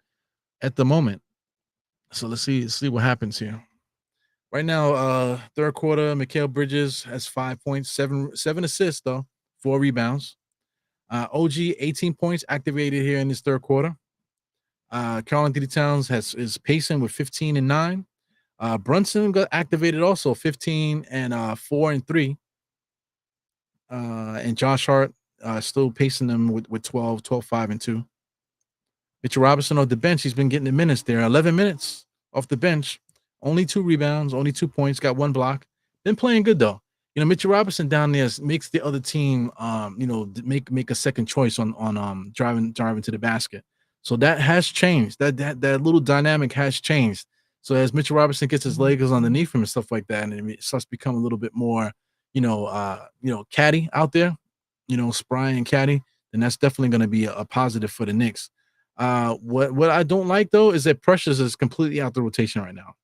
at the moment. So let's see what happens here. Right now, third quarter, Mikal Bridges has 5 points, 7 assists, though, 4 rebounds. OG, 18 points activated here in this third quarter. Karl-Anthony Towns is pacing with 15 and 9. Brunson got activated also, 15 and 4 and 3. And Josh Hart still pacing them with 12, 5 and 2. Mitchell Robinson on the bench, he's been getting the minutes there. 11 minutes off the bench. Only 2 rebounds, only 2 points, got 1 block. Been playing good though. Mitchell Robinson down there makes the other team, make a second choice on driving to the basket. So that has changed. That little dynamic has changed. So as Mitchell Robinson gets his legs underneath him and stuff like that, and it starts to become a little bit more, catty out there, spry and catty, then that's definitely going to be a positive for the Knicks. What I don't like though is that Precious is completely out the rotation right now.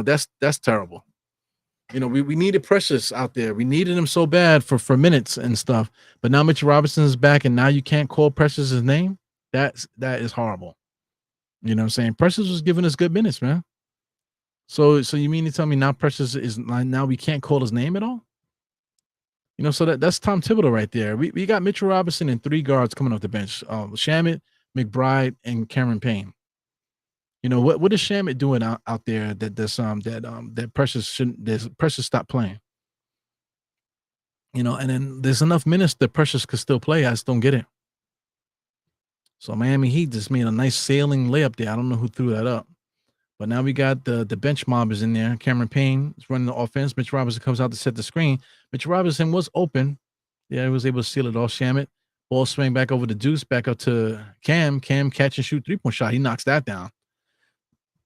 That's terrible. We needed Precious out there. We needed him so bad for minutes and stuff. But now Mitchell Robinson is back, and now you can't call Precious his name. That is horrible. You know what I'm saying? Precious was giving us good minutes, man. So you mean to tell me now Precious is now we can't call his name at all? So that's Tom Thibodeau right there. We got Mitchell Robinson and 3 guards coming off the bench. Shamet, McBride, and Cameron Payne. What is Shamet doing out there that Precious stop playing? And then there's enough minutes that Precious could still play. I just don't get it. So Miami Heat just made a nice sailing layup there. I don't know who threw that up. But now we got the bench mobbers in there. Cameron Payne is running the offense. Mitch Robinson comes out to set the screen. Mitch Robinson was open. Yeah, he was able to seal it off. Shamet. Ball swing back over to Deuce, back up to Cam. Cam catch and shoot 3-point shot. He knocks that down.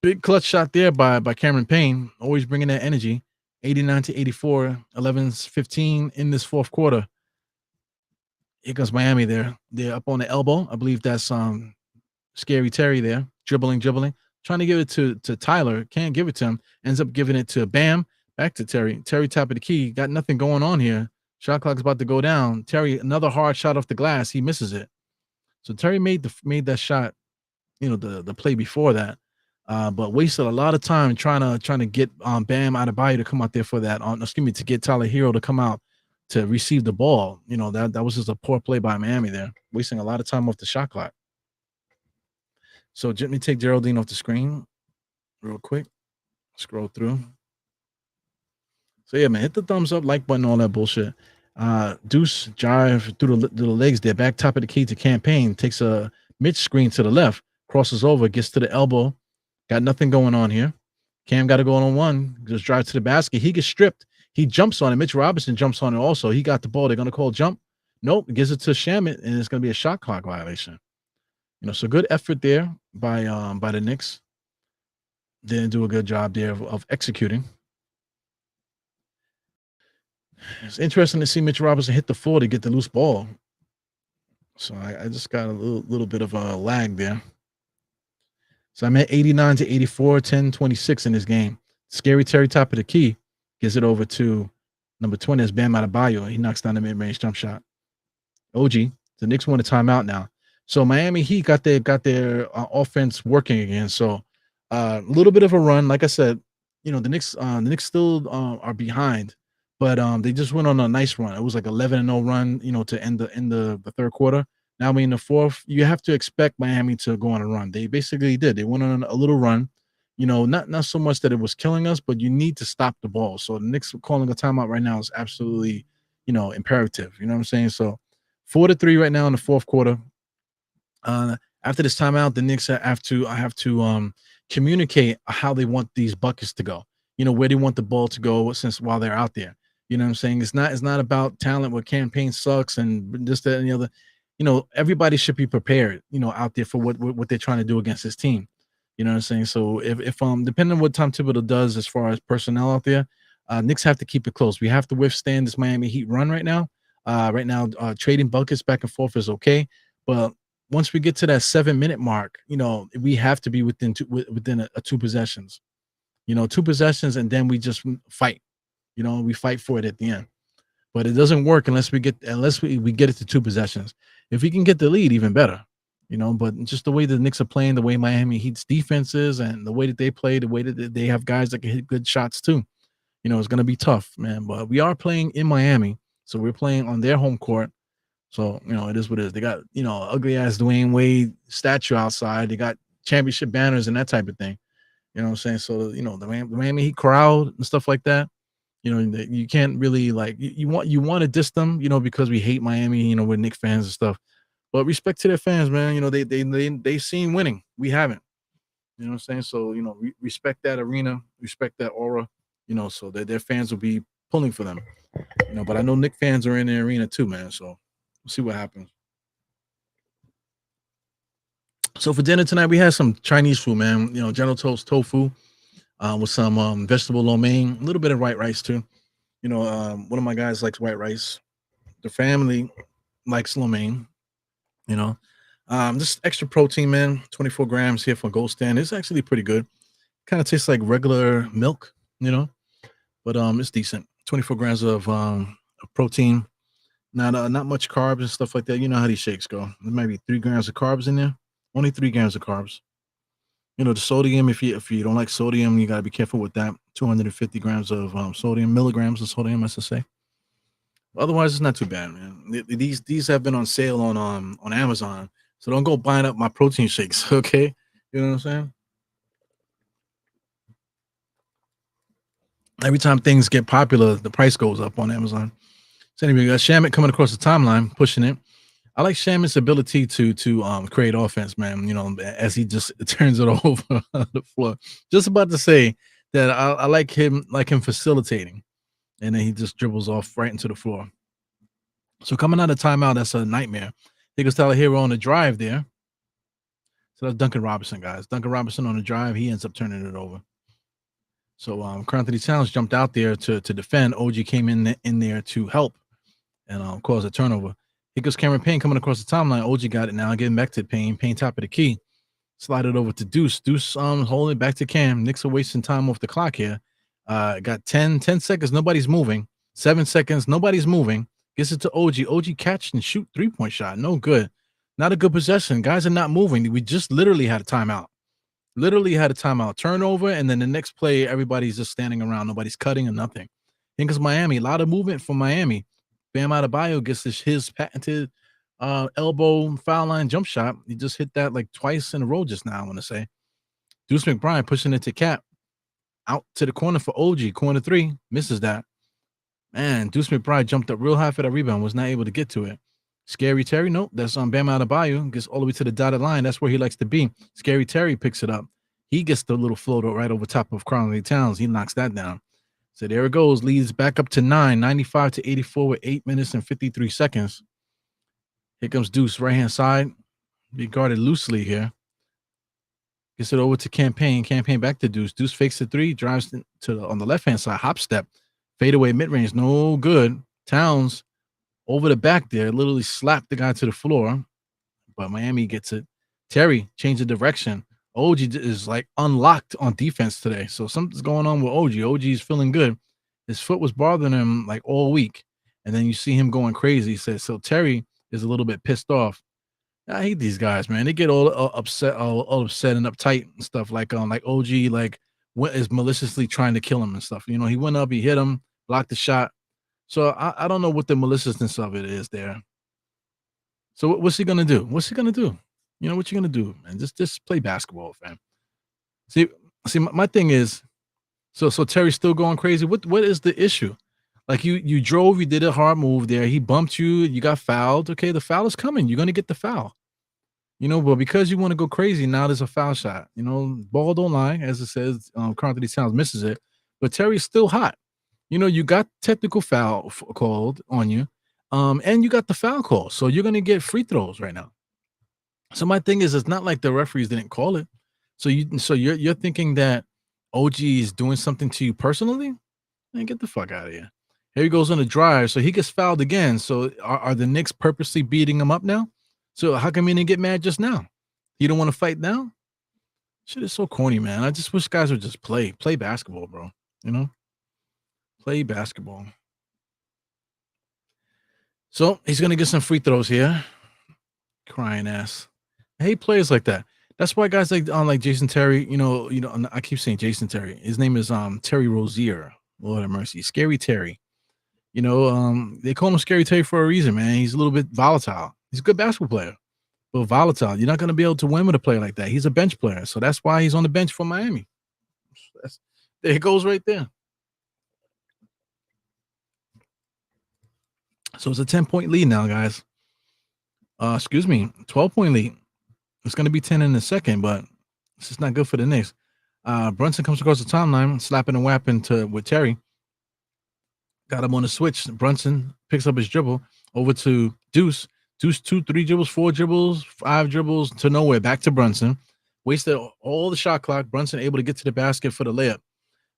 Big clutch shot there by Cameron Payne. Always bringing that energy. 89-84, 11-15 in this fourth quarter. Here comes Miami there. They're up on the elbow. I believe that's Scary Terry there. Dribbling. trying to give it to Tyler, can't give it to him, ends up giving it to Bam, back to Terry. Terry top of the key, got nothing going on here. Shot clock's about to go down. Terry, another hard shot off the glass, he misses it. So Terry made that shot, the play before that, but wasted a lot of time trying to get Bam Adebayo to come out there for that. To get Tyler Hero to come out to receive the ball. That was just a poor play by Miami there, wasting a lot of time off the shot clock. So let me take Geraldine off the screen real quick. Scroll through. So yeah, man, hit the thumbs up, like button, all that bullshit. Deuce drive through the legs there, back top of the key to Campaign, takes a mid screen to the left, crosses over, gets to the elbow. Got nothing going on here. Cam got to go on one, just drive to the basket. He gets stripped. He jumps on it. Mitch Robinson jumps on it also. He got the ball. They're going to call jump. Nope, gives it to Shamit, and it's going to be a shot clock violation. So good effort there by the Knicks. Didn't do a good job there of executing. It's interesting to see Mitch Robinson hit the floor to get the loose ball. So I just got a little bit of a lag there. So I'm at 89 to 84, 10-26 in this game. Scary Terry top of the key gives it over to number 20 as Bam Adebayo. He knocks down the mid-range jump shot. OG, the Knicks want a timeout now. So Miami Heat got their offense working again. So a little bit of a run. Like I said, the Knicks still are behind, but they just went on a nice run. It was like 11-0 run, to end the third quarter. Now we're in the fourth. You have to expect Miami to go on a run. They basically did. They went on a little run. Not so much that it was killing us, but you need to stop the ball. So the Knicks calling a timeout right now is absolutely, imperative. You know what I'm saying? So 4-3 right now in the fourth quarter. After this timeout, the Knicks have to communicate how they want these buckets to go. Where they want the ball to go while they're out there. You know what I'm saying? It's not about talent where Campaign sucks and this, that, and the other. Everybody should be prepared, out there for what they're trying to do against this team. You know what I'm saying? So if depending on what Tom Thibodeau does as far as personnel out there, Knicks have to keep it close. We have to withstand this Miami Heat run right now. Trading buckets back and forth is okay, but once we get to that 7-minute mark, we have to be within two possessions. 2 possessions, and then we just fight. We fight for it at the end. But it doesn't work unless we get it to 2 possessions. If we can get the lead, even better. But just the way the Knicks are playing, the way Miami Heat's defense is, and the way that they play, the way that they have guys that can hit good shots too. It's going to be tough, man. But we are playing in Miami, so we're playing on their home court. So, it is what it is. They got, ugly ass Dwayne Wade statue outside. They got championship banners and that type of thing. You know what I'm saying? So, the Miami Heat crowd and stuff like that, you can't really you want to diss them, because we hate Miami, we're Knicks fans and stuff. But respect to their fans, man. They've seen winning. We haven't. You know what I'm saying? So, respect that arena, respect that aura, so that their fans will be pulling for them. But I know Knicks fans are in the arena too, man. So we'll see what happens. So for dinner tonight, we had some Chinese food, man. General Tso's tofu with some vegetable lo mein, a little bit of white rice too. One of my guys likes white rice. The family likes lo mein. Just extra protein, man. 24 grams here for Gold Stand. It's actually pretty good. Kind of tastes like regular milk, but it's decent. 24 grams of protein. Not much carbs and stuff like that. You know how these shakes go. There might be 3 grams of carbs in there. Only 3 grams of carbs. The sodium, if you don't like sodium, you got to be careful with that. 250 grams of sodium, milligrams of sodium, I should say. Otherwise, it's not too bad, man. These have been on sale on Amazon, so don't go buying up my protein shakes, okay? You know what I'm saying? Every time things get popular, the price goes up on Amazon. So anyway, we got Shamit coming across the timeline, pushing it. I like Shamit's ability to create offense, man. As he just turns it over on the floor. Just about to say that I like him facilitating, and then he just dribbles off right into the floor. So coming out of timeout, that's a nightmare. They can start a hero on the drive there. So that's Duncan Robinson, guys. Duncan Robinson on the drive, he ends up turning it over. So Karl-Anthony Towns jumped out there to defend. OG came in there to help and cause a turnover. Here goes Cameron Payne coming across the timeline. OG got it now, getting back to Payne. Payne top of the key. Slide it over to Deuce. Deuce holding it back to Cam. Knicks are wasting time off the clock here. Got 10 seconds. Nobody's moving. 7 seconds. Nobody's moving. Gets it to OG. OG catch and shoot 3-point shot. No good. Not a good possession. Guys are not moving. We just literally had a timeout. Turnover, and then the next play, everybody's just standing around. Nobody's cutting or nothing. I think it's Miami. A lot of movement from Miami. Bam Adebayo gets his patented elbow foul line jump shot. He just hit that like twice in a row just now, I want to say. Deuce McBride pushing it to Cap. Out to the corner for OG. Corner 3. Misses that. Man, Deuce McBride jumped up real high for that rebound. Was not able to get to it. Scary Terry. Nope. That's on Bam Adebayo. Gets all the way to the dotted line. That's where he likes to be. Scary Terry picks it up. He gets the little floater right over top of Karl-Anthony Towns. He knocks that down. So there it goes. Leads back up to 9, 95-84 with 8 minutes and 53 seconds. Here comes Deuce, right-hand side. Be guarded loosely here. Gets it over to Campaign. Campaign back to Deuce. Deuce fakes the 3, drives on the left-hand side. Hop step. Fadeaway mid-range. No good. Towns over the back there. Literally slapped the guy to the floor. But Miami gets it. Terry changed the direction. OG is like unlocked on defense today. So something's going on with OG. OG is feeling good. His foot was bothering him like all week. And then you see him going crazy. So Terry is a little bit pissed off. I hate these guys, man. They get all upset and uptight and stuff like OG like is maliciously trying to kill him and stuff. You know, he went up, he hit him, blocked the shot. So I don't know what the maliciousness of it is there. So what's he gonna do? You know what you're gonna do, man? Just play basketball, fam. See, my thing is, so Terry's still going crazy. What is the issue? Like you drove, you did a hard move there. He bumped you, you got fouled. Okay, the foul is coming. You're gonna get the foul. You know, but because you want to go crazy, now there's a foul shot. You know, ball don't lie, as it says. Karl-Anthony Towns misses it, but Terry's still hot. You know, you got technical foul called on you, and you got the foul call, so you're gonna get free throws right now. So my thing is, it's not like the referees didn't call it. So you're thinking that OG is doing something to you personally? Man, get the fuck out of here. Here he goes on the drive. So he gets fouled again. So are the Knicks purposely beating him up now? So how come he didn't get mad just now? You don't want to fight now? Shit is so corny, man. I just wish guys would just play basketball, bro. You know? Play basketball. So he's going to get some free throws here. Crying ass. I hate players like that. That's why guys like Jason Terry, you know, I keep saying Jason Terry. His name is Terry Rozier. Lord have mercy. Scary Terry. You know, they call him Scary Terry for a reason, man. He's a little bit volatile. He's a good basketball player, but volatile. You're not going to be able to win with a player like that. He's a bench player. So that's why he's on the bench for Miami. There it goes right there. So it's a 10-point lead now, guys. 12-point lead. It's going to be 10 in a second, but it's just not good for the Knicks. Brunson comes across the timeline, slapping and whapping with Terry. Got him on the switch. Brunson picks up his dribble over to Deuce. Deuce 2, 3 dribbles, 4 dribbles, 5 dribbles to nowhere. Back to Brunson. Wasted all the shot clock. Brunson able to get to the basket for the layup.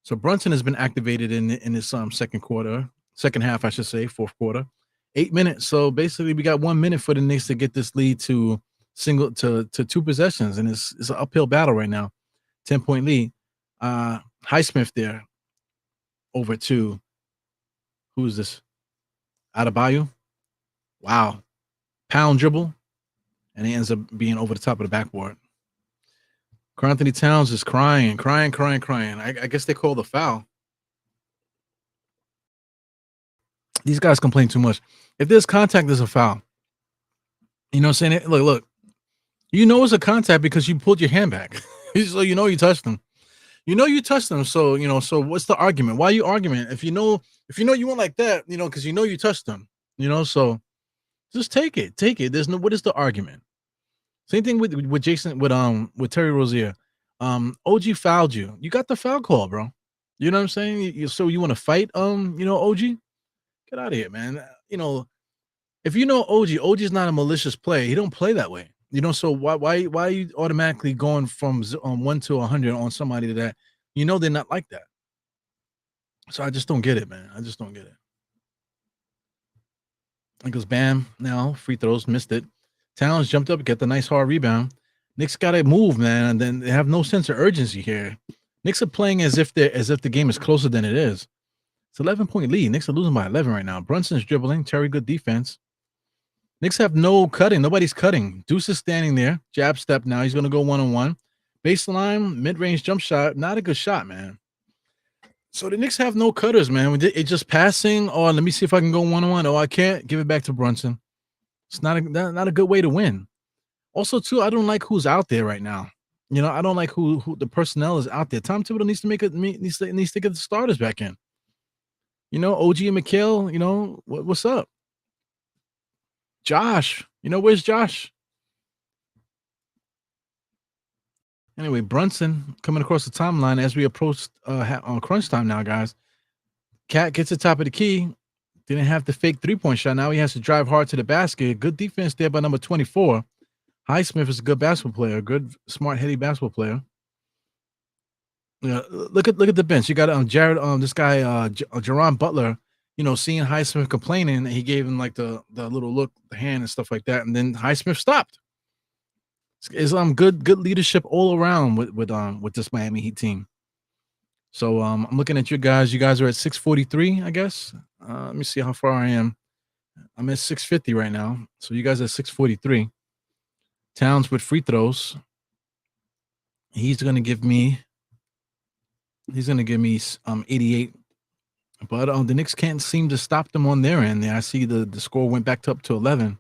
So Brunson has been activated in this second half, I should say, fourth quarter. 8 minutes. So basically, we got 1 minute for the Knicks to get this lead to 2 possessions, and it's an uphill battle right now. 10-point lead. Highsmith there over to who's this? Adebayo. Wow. Pound dribble, and he ends up being over the top of the backboard. Karl-Anthony Towns is crying. I guess they call the foul. These guys complain too much. If there's contact, there's a foul. You know what I'm saying? Look. You know it's a contact because you pulled your hand back. So you know you touched them. So, so what's the argument? Why are you arguing? If you know you went like that, because you touched them, so just take it. What is the argument? Same thing with Jason, with Terry Rozier. OG fouled you. You got the foul call, bro. You know what I'm saying? So you want to fight, OG? Get out of here, man. If OG's not a malicious player. He don't play that way. So why are you automatically going from 1 to 100 on somebody that they're not like that? So I just don't get it, man. I just don't get it. It goes bam. Now free throws, missed it. Towns jumped up, get the nice hard rebound. Knicks got to move, man. And then they have no sense of urgency here. Knicks are playing as if the game is closer than it is. It's 11-point lead. Knicks are losing by 11 right now. Brunson's dribbling. Terry, good defense. Knicks have no cutting. Nobody's cutting. Deuce is standing there. Jab step now. He's going to go one-on-one. Baseline, mid-range jump shot. Not a good shot, man. So the Knicks have no cutters, man. It's just passing. Oh, let me see if I can go one-on-one. Oh, I can't. Give it back to Brunson. It's not a good way to win. Also, too, I don't like who's out there right now. You know, I don't like who the personnel is out there. Tom Thibodeau needs to get the starters back in. You know, OG and McHale, you know, what's up? Josh, you know, where's Josh? Anyway, Brunson coming across the timeline as we approach on crunch time now, guys. Cat gets the top of the key. Didn't have the fake three-point shot. Now he has to drive hard to the basket. Good defense there by number 24. Highsmith is a good basketball player, good, smart, heady basketball player. Yeah, look at the bench. You got Jared, this guy, Jerron Butler. You know, seeing Highsmith complaining, he gave him like the little look, the hand and stuff like that, and then Highsmith stopped. It's good leadership all around with this Miami Heat team. So I'm looking at you guys. You guys are at 643, I guess. Let me see how far I am. I'm at 650 right now. So you guys are at 643. Towns with free throws. He's gonna give me 88. But the Knicks can't seem to stop them on their end. I see the score went back up to 11.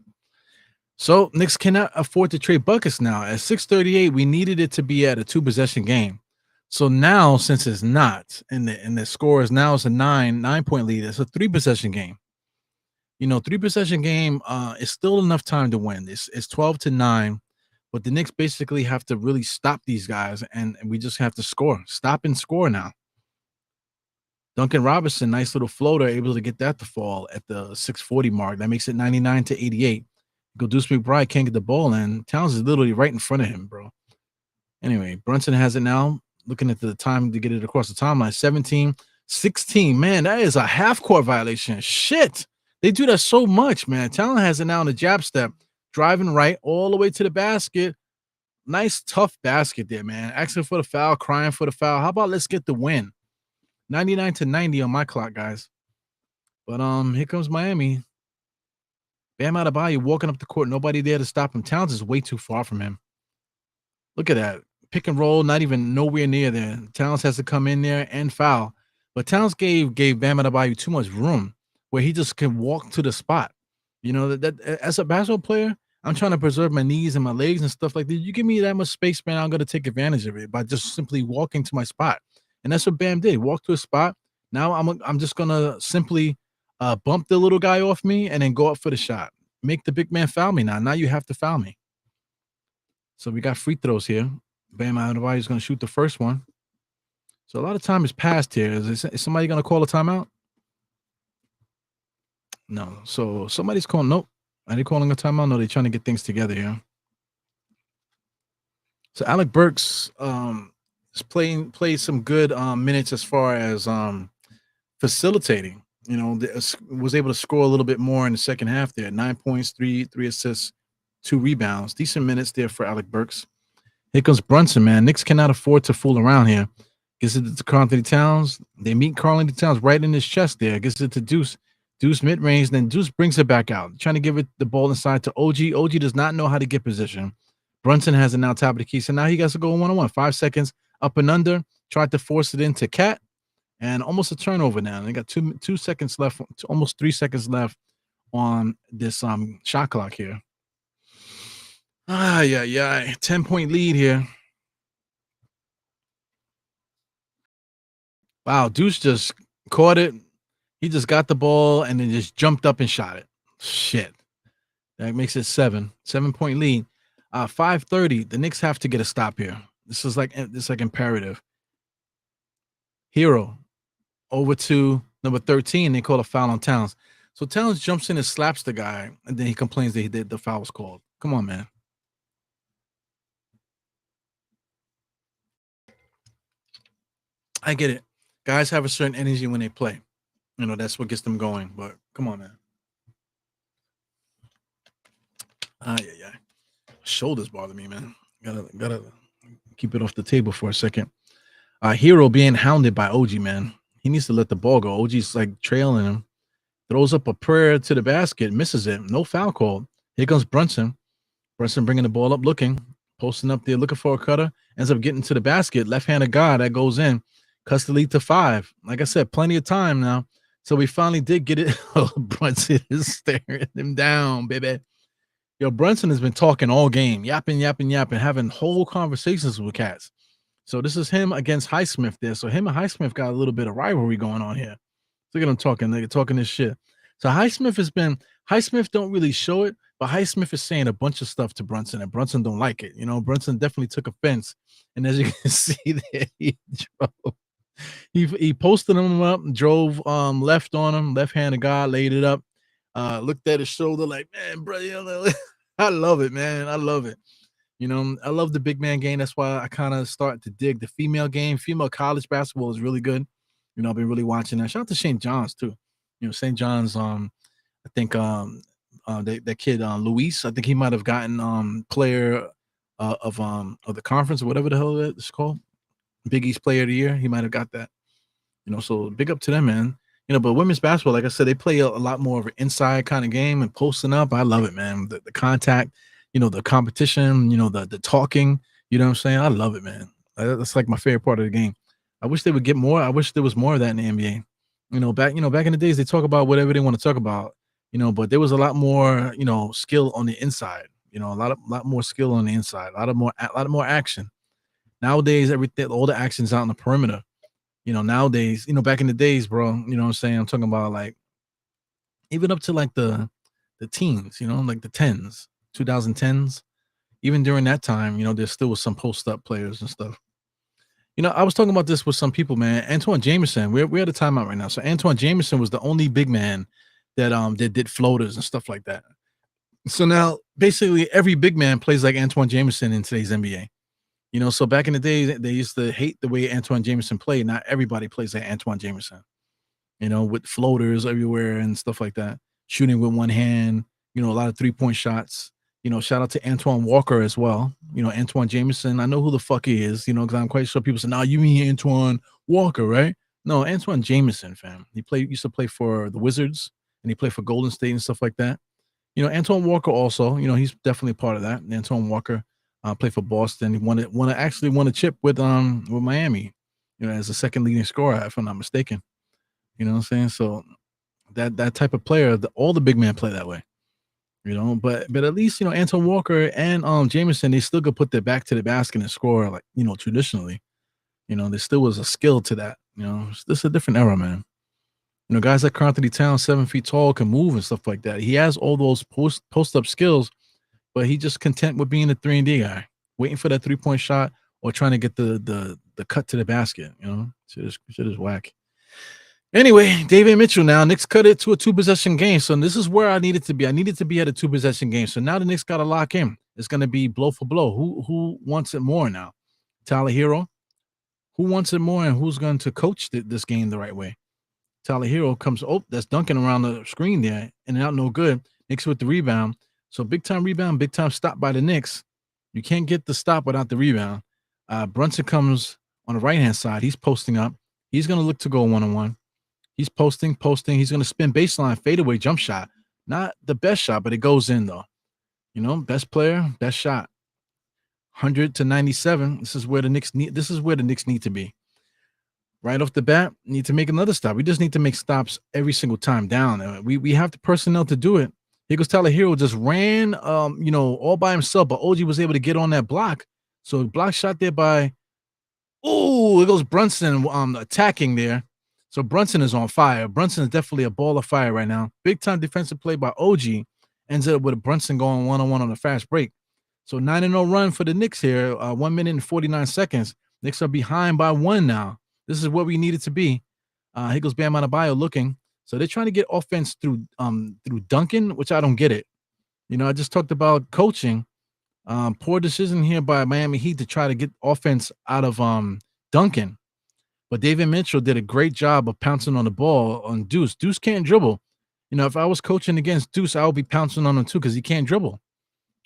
So Knicks cannot afford to trade buckets now. At 638, we needed it to be at a 2-possession game. So now, since it's not, and the score is now it's a 9-point lead, it's a 3-possession game. You know, 3-possession game is still enough time to win. It's 12-9, but the Knicks basically have to really stop these guys, and we just have to score. Stop and score now. Duncan Robinson, nice little floater, able to get that to fall at the 640 mark. That makes it 99-88. Deuce McBride can't get the ball in. Towns is literally right in front of him, bro. Anyway, Brunson has it now. Looking at the time to get it across the timeline. 17-16. Man, that is a half-court violation. Shit. They do that so much, man. Talon has it now on the jab step. Driving right all the way to the basket. Nice, tough basket there, man. Asking for the foul, crying for the foul. How about let's get the win? 99-90 on my clock, guys. But here comes Miami. Bam Adebayo walking up the court. Nobody there to stop him. Towns is way too far from him. Look at that. Pick and roll, not even nowhere near there. Towns has to come in there and foul. But Towns gave Bam Adebayo too much room where he just can walk to the spot. You know, that as a basketball player, I'm trying to preserve my knees and my legs and stuff like that. You give me that much space, man, I'm going to take advantage of it by just simply walking to my spot. And that's what Bam did. Walk to a spot. Now I'm just going to simply bump the little guy off me and then go up for the shot. Make the big man foul me now. Now you have to foul me. So we got free throws here. Bam Adebayo is going to shoot the first one. So a lot of time has passed here. Is somebody going to call a timeout? No. So somebody's calling. Nope. Are they calling a timeout? No, they're trying to get things together here. So Alec Burks is played some good minutes as far as facilitating. You know, was able to score a little bit more in the second half there. 9 points, three assists, 2 rebounds. Decent minutes there for Alec Burks. Here comes Brunson, man. Knicks cannot afford to fool around here. Gets it to Karl-Anthony Towns. They meet Karl-Anthony Towns right in his chest there. Gets it to Deuce. Deuce mid-range. Then Deuce brings it back out. Trying to give it the ball inside to OG. OG does not know how to get position. Brunson has it now top of the key. So now he got to go one-on-one. 5 seconds up and under. Tried to force it into Cat. And almost a turnover now. They got 2 seconds left, almost 3 seconds left on this shot clock here. 10-point lead here. Wow, Deuce just caught it. He just got the ball and then just jumped up and shot it. Shit. That makes it 7-point lead. 5:30. The Knicks have to get a stop here. This is like imperative. Hero over to number 13. They call a foul on Towns. So Towns jumps in and slaps the guy, and then he complains that the foul was called. Come on, man. I get it. Guys have a certain energy when they play. You know, that's what gets them going. But come on, man. Shoulders bother me, man. Gotta keep it off the table for a second. Hero being hounded by OG, man. He needs to let the ball go. OG's like trailing him. Throws up a prayer to the basket, misses it. No foul called. Here comes Brunson. Brunson bringing the ball up, posting up there, looking for a cutter. Ends up getting to the basket. Left-handed guy that goes in. Cuts the lead to 5. Like I said, plenty of time now. So we finally did get it. Brunson is staring him down, baby. Yo, Brunson has been talking all game, yapping, having whole conversations with cats. So this is him against Highsmith there. So him and Highsmith got a little bit of rivalry going on here. Look at them talking. They're talking this shit. So Highsmith don't really show it, but Highsmith is saying a bunch of stuff to Brunson, and Brunson don't like it. You know, Brunson definitely took offense. And as you can see there, he posted him up, drove left on him, left-handed guy, laid it up, looked at his shoulder like, man, bro, you know, I love it, man. I love it. You know, I love the big man game. That's why I kind of start to dig the female game. Female college basketball is really good. You know, I've been really watching that. Shout out to St. John's too. You know, St. John's. I think that kid Luis. I think he might have gotten player of the conference or whatever the hell it's called. Big East Player of the Year. He might have got that. You know, so big up to them, man. You know, but women's basketball, like I said, they play a lot more of an inside kind of game and posting up. I love it, man. The contact. You know, the competition, you know, the talking, you know what I'm saying? I love it, man. That's like my favorite part of the game. I wish they would get more. I wish there was more of that in the NBA. You know, back in the days, they talk about whatever they want to talk about, you know, but there was a lot more, you know, skill on the inside, you know, a lot more skill on the inside, a lot more action. Nowadays, all the action's out on the perimeter. You know, nowadays, you know, back in the days, bro, you know what I'm saying? I'm talking about like even up to like the teens, you know, like the 2010s, even during that time, you know, there still was some post-up players and stuff. You know, I was talking about this with some people, man. Antoine Jameson, we're at a timeout right now. So Antoine Jameson was the only big man that did floaters and stuff like that. So now basically every big man plays like Antoine Jameson in today's NBA. You know, so back in the day, they used to hate the way Antoine Jameson played. Not everybody plays like Antoine Jameson, you know, with floaters everywhere and stuff like that. Shooting with one hand, you know, a lot of 3-point shots. You know, shout out to Antoine Walker as well. You know, Antoine Jameson, I know who the fuck he is, you know, because I'm quite sure people say, nah, you mean Antoine Walker, right? No, Antoine Jameson, fam. He used to play for the Wizards, and he played for Golden State and stuff like that. You know, Antoine Walker also, you know, he's definitely a part of that. Antoine Walker played for Boston. He actually won a chip with Miami, you know, as a second leading scorer, if I'm not mistaken. You know what I'm saying? So that type of player, all the big men play that way. You know, but at least, you know, Antoine Walker and Jameson, they still could put their back to the basket and score, like, you know, traditionally. You know, there still was a skill to that. You know, this is a different era, man. You know, guys like Karl-Anthony Towns, 7 feet tall, can move and stuff like that. He has all those post-up skills, but he just content with being a 3-and-D guy, waiting for that 3-point shot or trying to get the cut to the basket. You know, shit is whack. Anyway, David Mitchell now. Knicks cut it to a 2-possession game. So this is where I needed to be. I needed to be at a 2-possession game. So now the Knicks got to lock in. It's going to be blow for blow. Who wants it more now? Tyler Hero? Who wants it more, and who's going to coach this game the right way? Tyler Hero comes, that's dunking around the screen there, and out no good. Knicks with the rebound. So big-time rebound, big-time stop by the Knicks. You can't get the stop without the rebound. Brunson comes on the right-hand side. He's posting up. He's going to look to go one-on-one. He's posting. He's going to spin baseline, fadeaway jump shot. Not the best shot, but it goes in, though. You know, best player, best shot. 100-97. This is where the Knicks need to be. Right off the bat, need to make another stop. We just need to make stops every single time down. We have the personnel to do it. Here goes Tyler Hero, just ran, you know, all by himself, but OG was able to get on that block. So block shot there by, it goes Brunson attacking there. So Brunson is on fire. Brunson is definitely a ball of fire right now. Big time defensive play by OG. Ends up with Brunson going one-on-one on a fast break. So 9-0 run for the Knicks here. 1 minute and 49 seconds. Knicks are behind by 1 now. This is where we needed to be. Here goes Bam Adebayo looking. So they're trying to get offense through Duncan, which I don't get it. You know, I just talked about coaching. Poor decision here by Miami Heat to try to get offense out of Duncan. But David Mitchell did a great job of pouncing on the ball on Deuce. Deuce can't dribble. You know, if I was coaching against Deuce, I would be pouncing on him too because he can't dribble.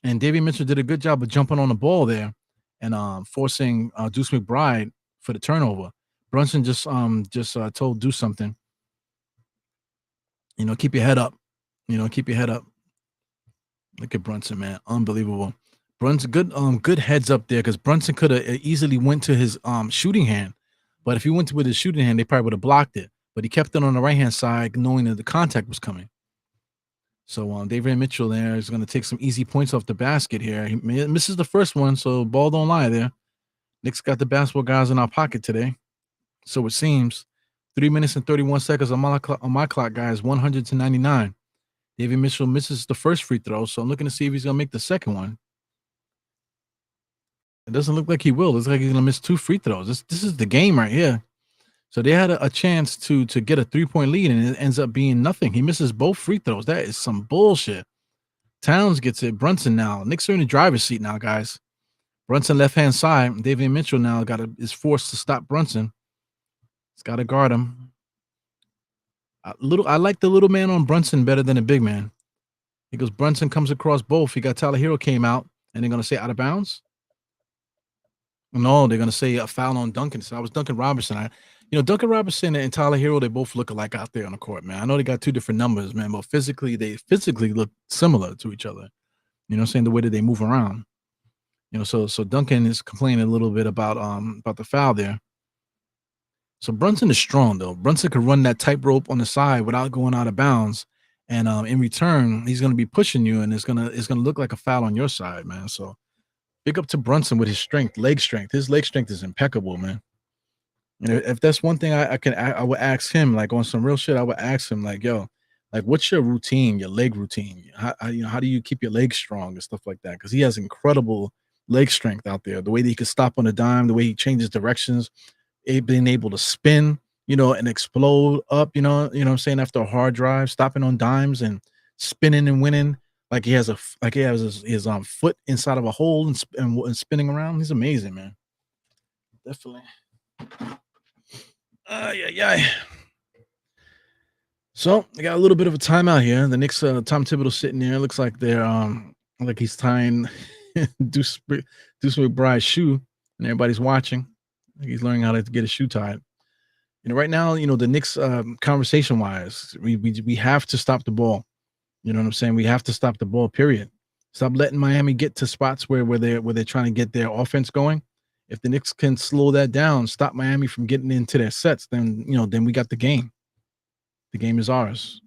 And David Mitchell did a good job of jumping on the ball there. and forcing Deuce McBride for the turnover. Brunson just told Deuce something. Keep your head up. Keep your head up. Look at Brunson, man, unbelievable. Brunson, good heads up there because Brunson could have easily went to his shooting hand, but if he went with his shooting hand, they probably would have blocked it. But he kept it on the right hand side, knowing that the contact was coming. So David Mitchell there is going to take some easy points off the basket here. He misses the first one, so ball don't lie there. Knicks got the basketball guys in our pocket today, so it seems. 3 minutes and 31 seconds on my clock, guys. 100-99. David Mitchell misses the first free throw, so I'm looking to see if he's going to make the second one. It doesn't look like he will. It looks like he's going to miss 2 free throws. This is the game right here. So they had a chance to get a 3-point lead, and it ends up being nothing. He misses both free throws. That is some bullshit. Towns gets it. Brunson now. Knicks are in the driver's seat now, guys. Brunson left-hand side. David Mitchell now is forced to stop Brunson. He's got to guard him. I like the little man on Brunson better than the big man. Because Brunson comes across both. He got Tyler Hero came out, and they're going to say out of bounds. No, they're going to say a foul on Duncan. So I was Duncan Robinson. Duncan Robinson and Tyler Hero, they both look alike out there on the court, man. I know they got 2 different numbers, man, but they physically look similar to each other. You know what I'm saying? The way that they move around. So Duncan is complaining a little bit about the foul there. So Brunson is strong, though. Brunson could run that tightrope on the side without going out of bounds. And in return, he's going to be pushing you, and it's gonna look like a foul on your side, man. So big up to Brunson with his strength, leg strength. His leg strength is impeccable, man. If that's one thing I would ask him, like on some real shit, I would ask him, like, yo, like, what's your routine, your leg routine? How do you keep your legs strong and stuff like that? Because he has incredible leg strength out there. The way that he can stop on a dime, the way he changes directions, being able to spin, and explode up, what I'm saying, after a hard drive, stopping on dimes and spinning and winning. Like he has his foot inside of a hole and spinning around. He's amazing, man. Definitely. Yeah. So I got a little bit of a timeout here. The Knicks, Tom Thibodeau sitting there. Looks like they're like he's tying Deuce McBride's shoe, and everybody's watching. He's learning how to get his shoe tied. Right now, the Knicks, conversation wise, we have to stop the ball. You know what I'm saying? We have to stop the ball. Period. Stop letting Miami get to spots where they're trying to get their offense going. If the Knicks can slow that down, stop Miami from getting into their sets, then we got the game. The game is ours.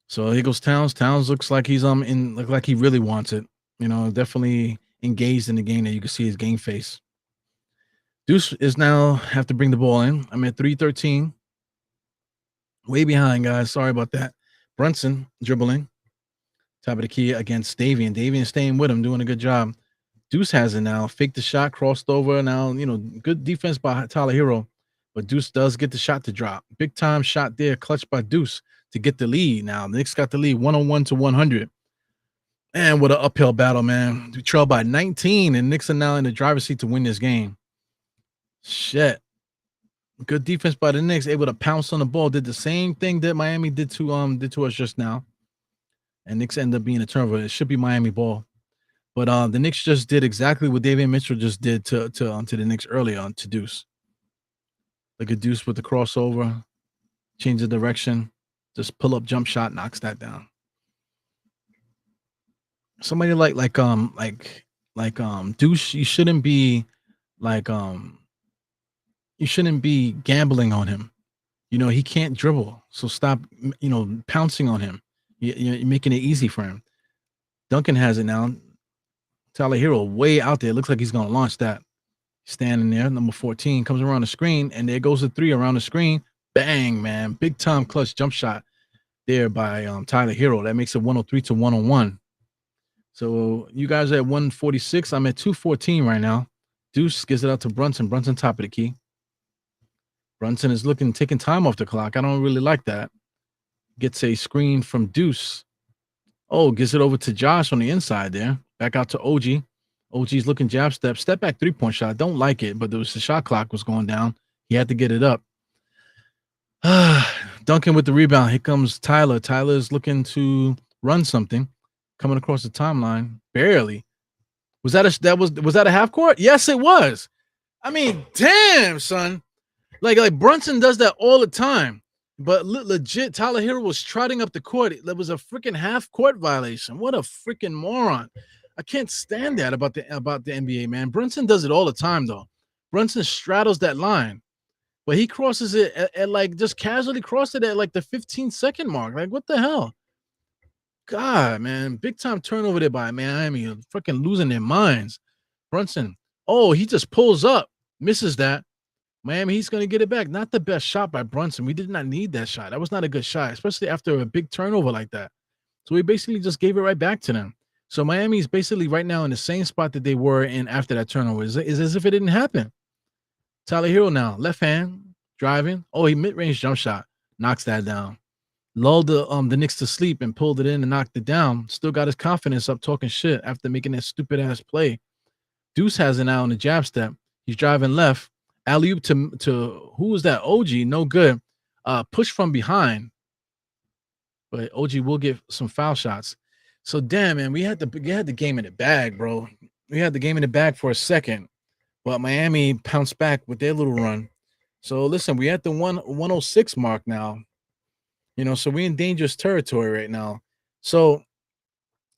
So here goes Towns. Towns looks like he's like he really wants it. Definitely engaged in the game. That you can see his game face. Deuce is now have to bring the ball in. I'm at 3:13. Way behind, guys. Sorry about that. Brunson dribbling. Top of the key against Davian. Davian staying with him, doing a good job. Deuce has it now. Faked the shot, crossed over. Now, good defense by Tyler Hero. But Deuce does get the shot to drop. Big time shot there, clutched by Deuce to get the lead. Now, the Knicks got the lead 101-100. And what an uphill battle, man. We trail by 19, and Knicks are now in the driver's seat to win this game. Shit. Good defense by the Knicks, able to pounce on the ball. Did the same thing that Miami did to us just now. And Knicks end up being a turnover. It should be Miami ball. But the Knicks just did exactly what David Mitchell just did to the Knicks earlier to Deuce. Look at Deuce with the crossover, change the direction, just pull up jump shot, knocks that down. Somebody like Deuce, you shouldn't be gambling on him. He can't dribble, so stop pouncing on him. You're making it easy for him. Duncan has it now. Tyler Hero way out there. Looks like he's going to launch that. Standing there, number 14 comes around the screen, and there goes the 3 around the screen. Bang, man. Big time clutch jump shot there by Tyler Hero. That makes it 103-101. So you guys are at 146. I'm at 214 right now. Deuce gives it out to Brunson. Brunson top of the key. Brunson is taking time off the clock. I don't really like that. Gets a screen from Deuce. Oh, gives it over to Josh on the inside there. Back out to OG. OG's looking jab step back 3-point shot. Don't like it, but the shot clock was going down. He had to get it up. Duncan with the rebound. Here comes Tyler. Tyler's looking to run something. Coming across the timeline. Barely. Was that a half court? Yes, it was. I mean, damn, son. Like Brunson does that all the time. But legit, Tyler Hero was trotting up the court. That was a freaking half court violation. What a freaking moron! I can't stand that about the NBA, man. Brunson does it all the time, though. Brunson straddles that line, but he crosses it at like just casually crossed it at like the 15-second mark. Like, what the hell? God, man, big time turnover there by Miami. Freaking losing their minds. Brunson. Oh, he just pulls up, misses that. Miami, he's going to get it back. Not the best shot by Brunson. We did not need that shot. That was not a good shot, especially after a big turnover like that. So we basically just gave it right back to them. So Miami is basically right now in the same spot that they were in after that turnover. It's as if it didn't happen. Tyler Hero now, left hand, driving. Oh, he mid-range jump shot. Knocks that down. Lulled the Knicks to sleep and pulled it in and knocked it down. Still got his confidence up talking shit after making that stupid-ass play. Deuce has it now on the jab step. He's driving left. Alley-oop to who was that? OG, no good. Push from behind. But OG will get some foul shots. So damn, man, we had the game in the bag, bro. We had the game in the bag for a second, but Miami pounced back with their little run. So listen, we at the 106 mark now. You know, so we're in dangerous territory right now. So,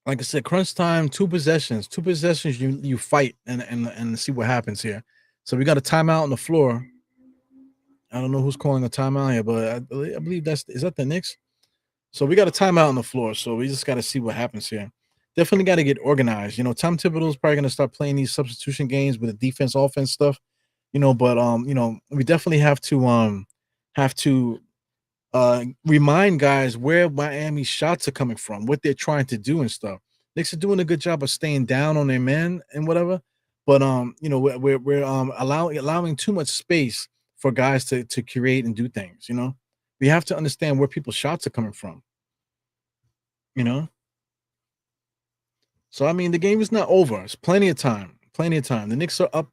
like I said, crunch time, two possessions. You fight and see what happens here. So we got a timeout on the floor. I don't know who's calling a timeout here, but I believe is that the Knicks? So we got a timeout on the floor. So we just got to see what happens here. Definitely got to get organized. You know, Tom Thibodeau is probably going to start playing these substitution games with the defense, offense stuff. You know, but you know, we definitely have to remind guys where Miami's shots are coming from, what they're trying to do and stuff. Knicks are doing a good job of staying down on their men and whatever. But you know, we're allowing too much space for guys to create and do things. You know, we have to understand where people's shots are coming from. You know, so I mean, the game is not over. It's plenty of time. The Knicks are up.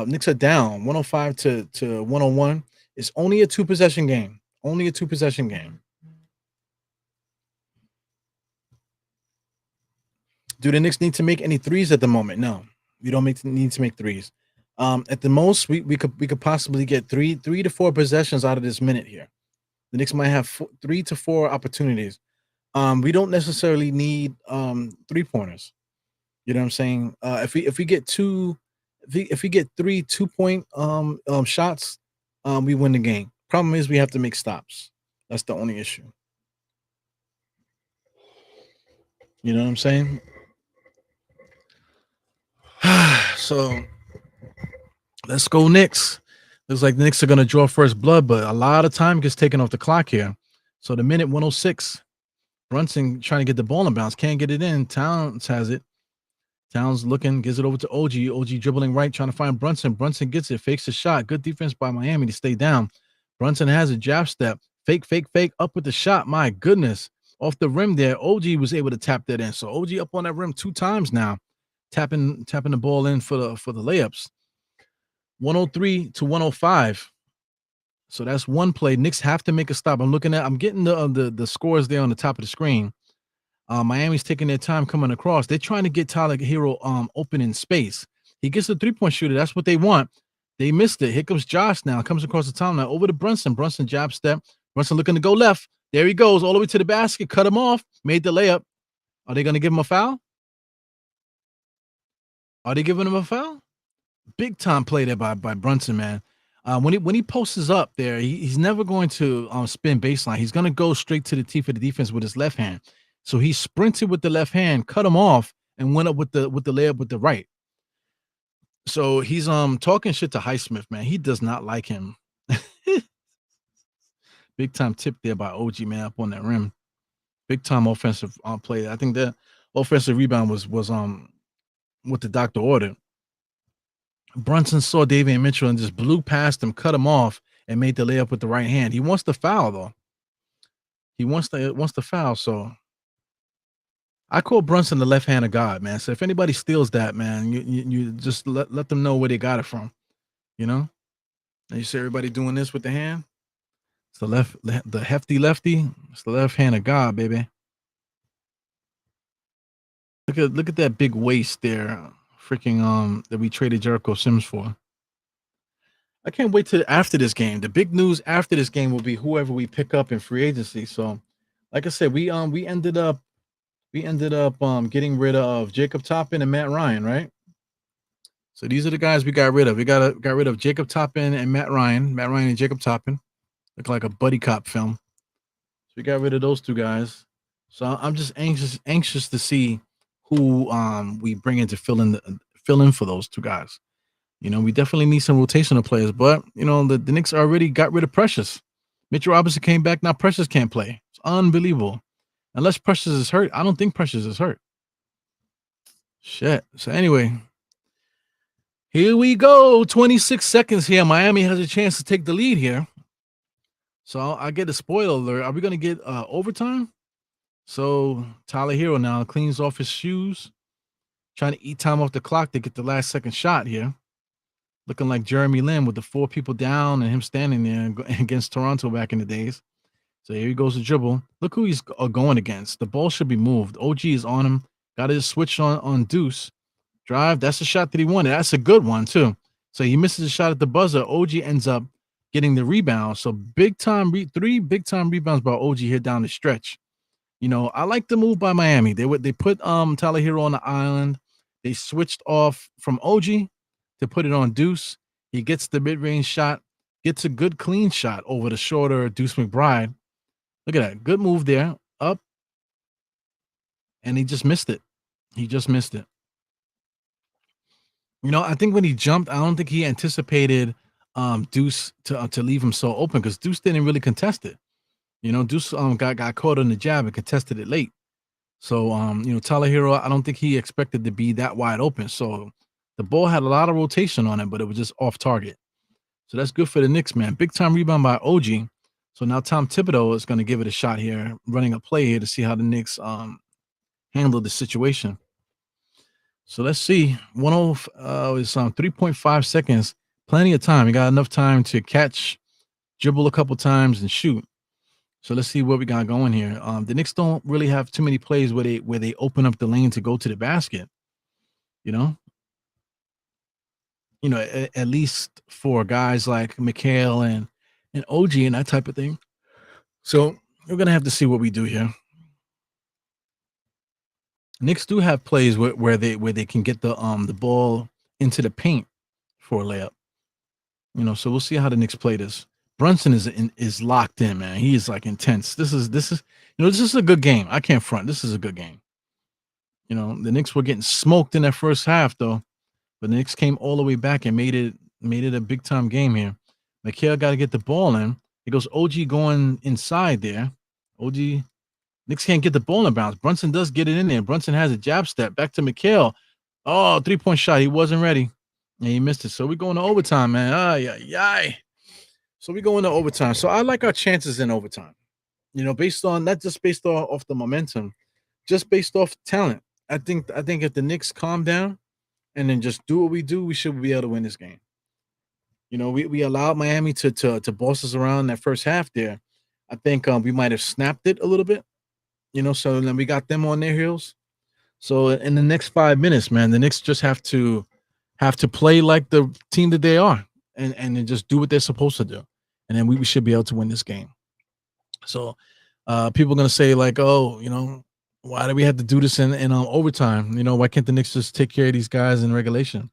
Knicks are down 105 to 101. It's only a two possession game. Do the Knicks need to make any threes at the moment? No. We don't need to make threes. At the most, we could possibly get three to four possessions out of this minute here. The Knicks might have 3 to 4 opportunities. We don't necessarily need 3-pointers. You know what I'm saying? If we get if we get 3 2-point shots, we win the game. Problem is we have to make stops. That's the only issue. You know what I'm saying? So let's go Knicks. Looks like the Knicks are going to draw first blood, but a lot of time gets taken off the clock here. So the minute 106, Brunson trying to get the ball in bounds, can't get it in. Towns has it. Towns looking, gives it over to OG. OG dribbling right, trying to find Brunson. Brunson gets it, fakes the shot. Good defense by Miami to stay down. Brunson has a jab step. Fake, up with the shot. My goodness. Off the rim there, OG was able to tap that in. So OG up on that rim 2 times now, tapping the ball in for the layups. 103 to 105. So that's one play. Knicks have to make a stop. I'm getting the scores there on the top of the screen. Miami's taking their time coming across. They're trying to get Tyler Hero open in space. He gets the 3-point shooter. That's what they want. They missed it. Here comes Josh now. Comes across the timeline over to Brunson. Brunson jab step. Brunson looking to go left. There he goes all the way to the basket. Cut him off. Made the layup. Are they going to give him a foul? Are they giving him a foul? Big time play there by Brunson, man. When he posts up there, he's never going to spin baseline. He's going to go straight to the tee for the defense with his left hand. So he sprinted with the left hand, cut him off, and went up with the layup with the right. So he's talking shit to Highsmith, man. He does not like him. Big time tip there by OG, man, up on that rim. Big time offensive play. I think the offensive rebound was what the doctor ordered. Brunson saw Davion Mitchell and just blew past him, cut him off, and made the layup with the right hand. He wants the foul though. He wants the foul. So I call Brunson the left hand of God, man. So if anybody steals that, man, you just let them know where they got it from. You know? And you see everybody doing this with the hand. It's the hefty lefty. It's the left hand of God, baby. Look at that big waist there. freaking that we traded Jericho Sims for. I can't wait till after this game. The big news after this game will be whoever we pick up in free agency. So, like I said, we ended up getting rid of Jacob Toppin and Matt Ryan, right? So these are the guys we got rid of. We got rid of Jacob Toppin and Matt Ryan. Matt Ryan and Jacob Toppin. Look like a buddy cop film. So we got rid of those two guys. So I'm just anxious to see who we bring in to fill in for those two guys. You know, we definitely need some rotational players, but you know, the Knicks already got rid of Precious. Mitchell Robinson came back. Now Precious can't play. It's unbelievable. Unless Precious is hurt. I don't think Precious is hurt. Shit. So anyway, here we go. 26 seconds here. Miami has a chance to take the lead here. So I get a spoiler alert. Are we gonna get overtime? So Tyler Hero now cleans off his shoes, trying to eat time off the clock to get the last second shot here. Looking like Jeremy Lin with the 4 people down and him standing there against Toronto back in the days. So here he goes to dribble. Look who he's going against. The ball should be moved. OG is on him. Got his switch on Deuce. Drive. That's the shot that he wanted. That's a good one, too. So he misses a shot at the buzzer. OG ends up getting the rebound. So three big time rebounds by OG here down the stretch. You know, I like the move by Miami. They put Tyler Hero on the island. They switched off from OG to put it on Deuce. He gets the mid-range shot, gets a good clean shot over the shorter Deuce McBride. Look at that. Good move there. Up. And he just missed it. He just missed it. You know, I think when he jumped, I don't think he anticipated Deuce to leave him so open because Deuce didn't really contest it. You know, Deuce got caught on the jab and contested it late. So, you know, Tyler Hero, I don't think he expected to be that wide open. So the ball had a lot of rotation on it, but it was just off target. So that's good for the Knicks, man. Big time rebound by OG. So now Tom Thibodeau is going to give it a shot here, running a play here to see how the Knicks handle the situation. So let's see. 10 is 3.5 seconds. Plenty of time. You got enough time to catch, dribble a couple times, and shoot. So let's see what we got going here. The Knicks don't really have too many plays where they open up the lane to go to the basket. You know, at least for guys like Mikhail and OG and that type of thing. So we're gonna have to see what we do here. Knicks do have plays where they can get the ball into the paint for a layup. You know, so we'll see how the Knicks play this. Brunson is locked in, man. He is like intense. This is a good game. I can't front. This is a good game. You know, the Knicks were getting smoked in that first half though, but the Knicks came all the way back and made it a big time game here. Mikhail got to get the ball in. It goes OG going inside there. OG, Knicks can't get the ball in bounds. Brunson does get it in there. Brunson has a jab step back to Mikhail. Oh, 3-point shot. He wasn't ready. And he missed it. So we're going to overtime, man. Yeah. So we go into overtime. So I like our chances in overtime. You know, based on not just based off the momentum, just based off talent. I think if the Knicks calm down and then just do what we do, we should be able to win this game. You know, we allowed Miami to boss us around that first half there. I think we might have snapped it a little bit. You know, so then we got them on their heels. So in the next 5 minutes, man, the Knicks just have to play like the team that they are and then just do what they're supposed to do. And then we should be able to win this game. So people are going to say like, oh, you know, why do we have to do this in overtime? You know, why can't the Knicks just take care of these guys in regulation?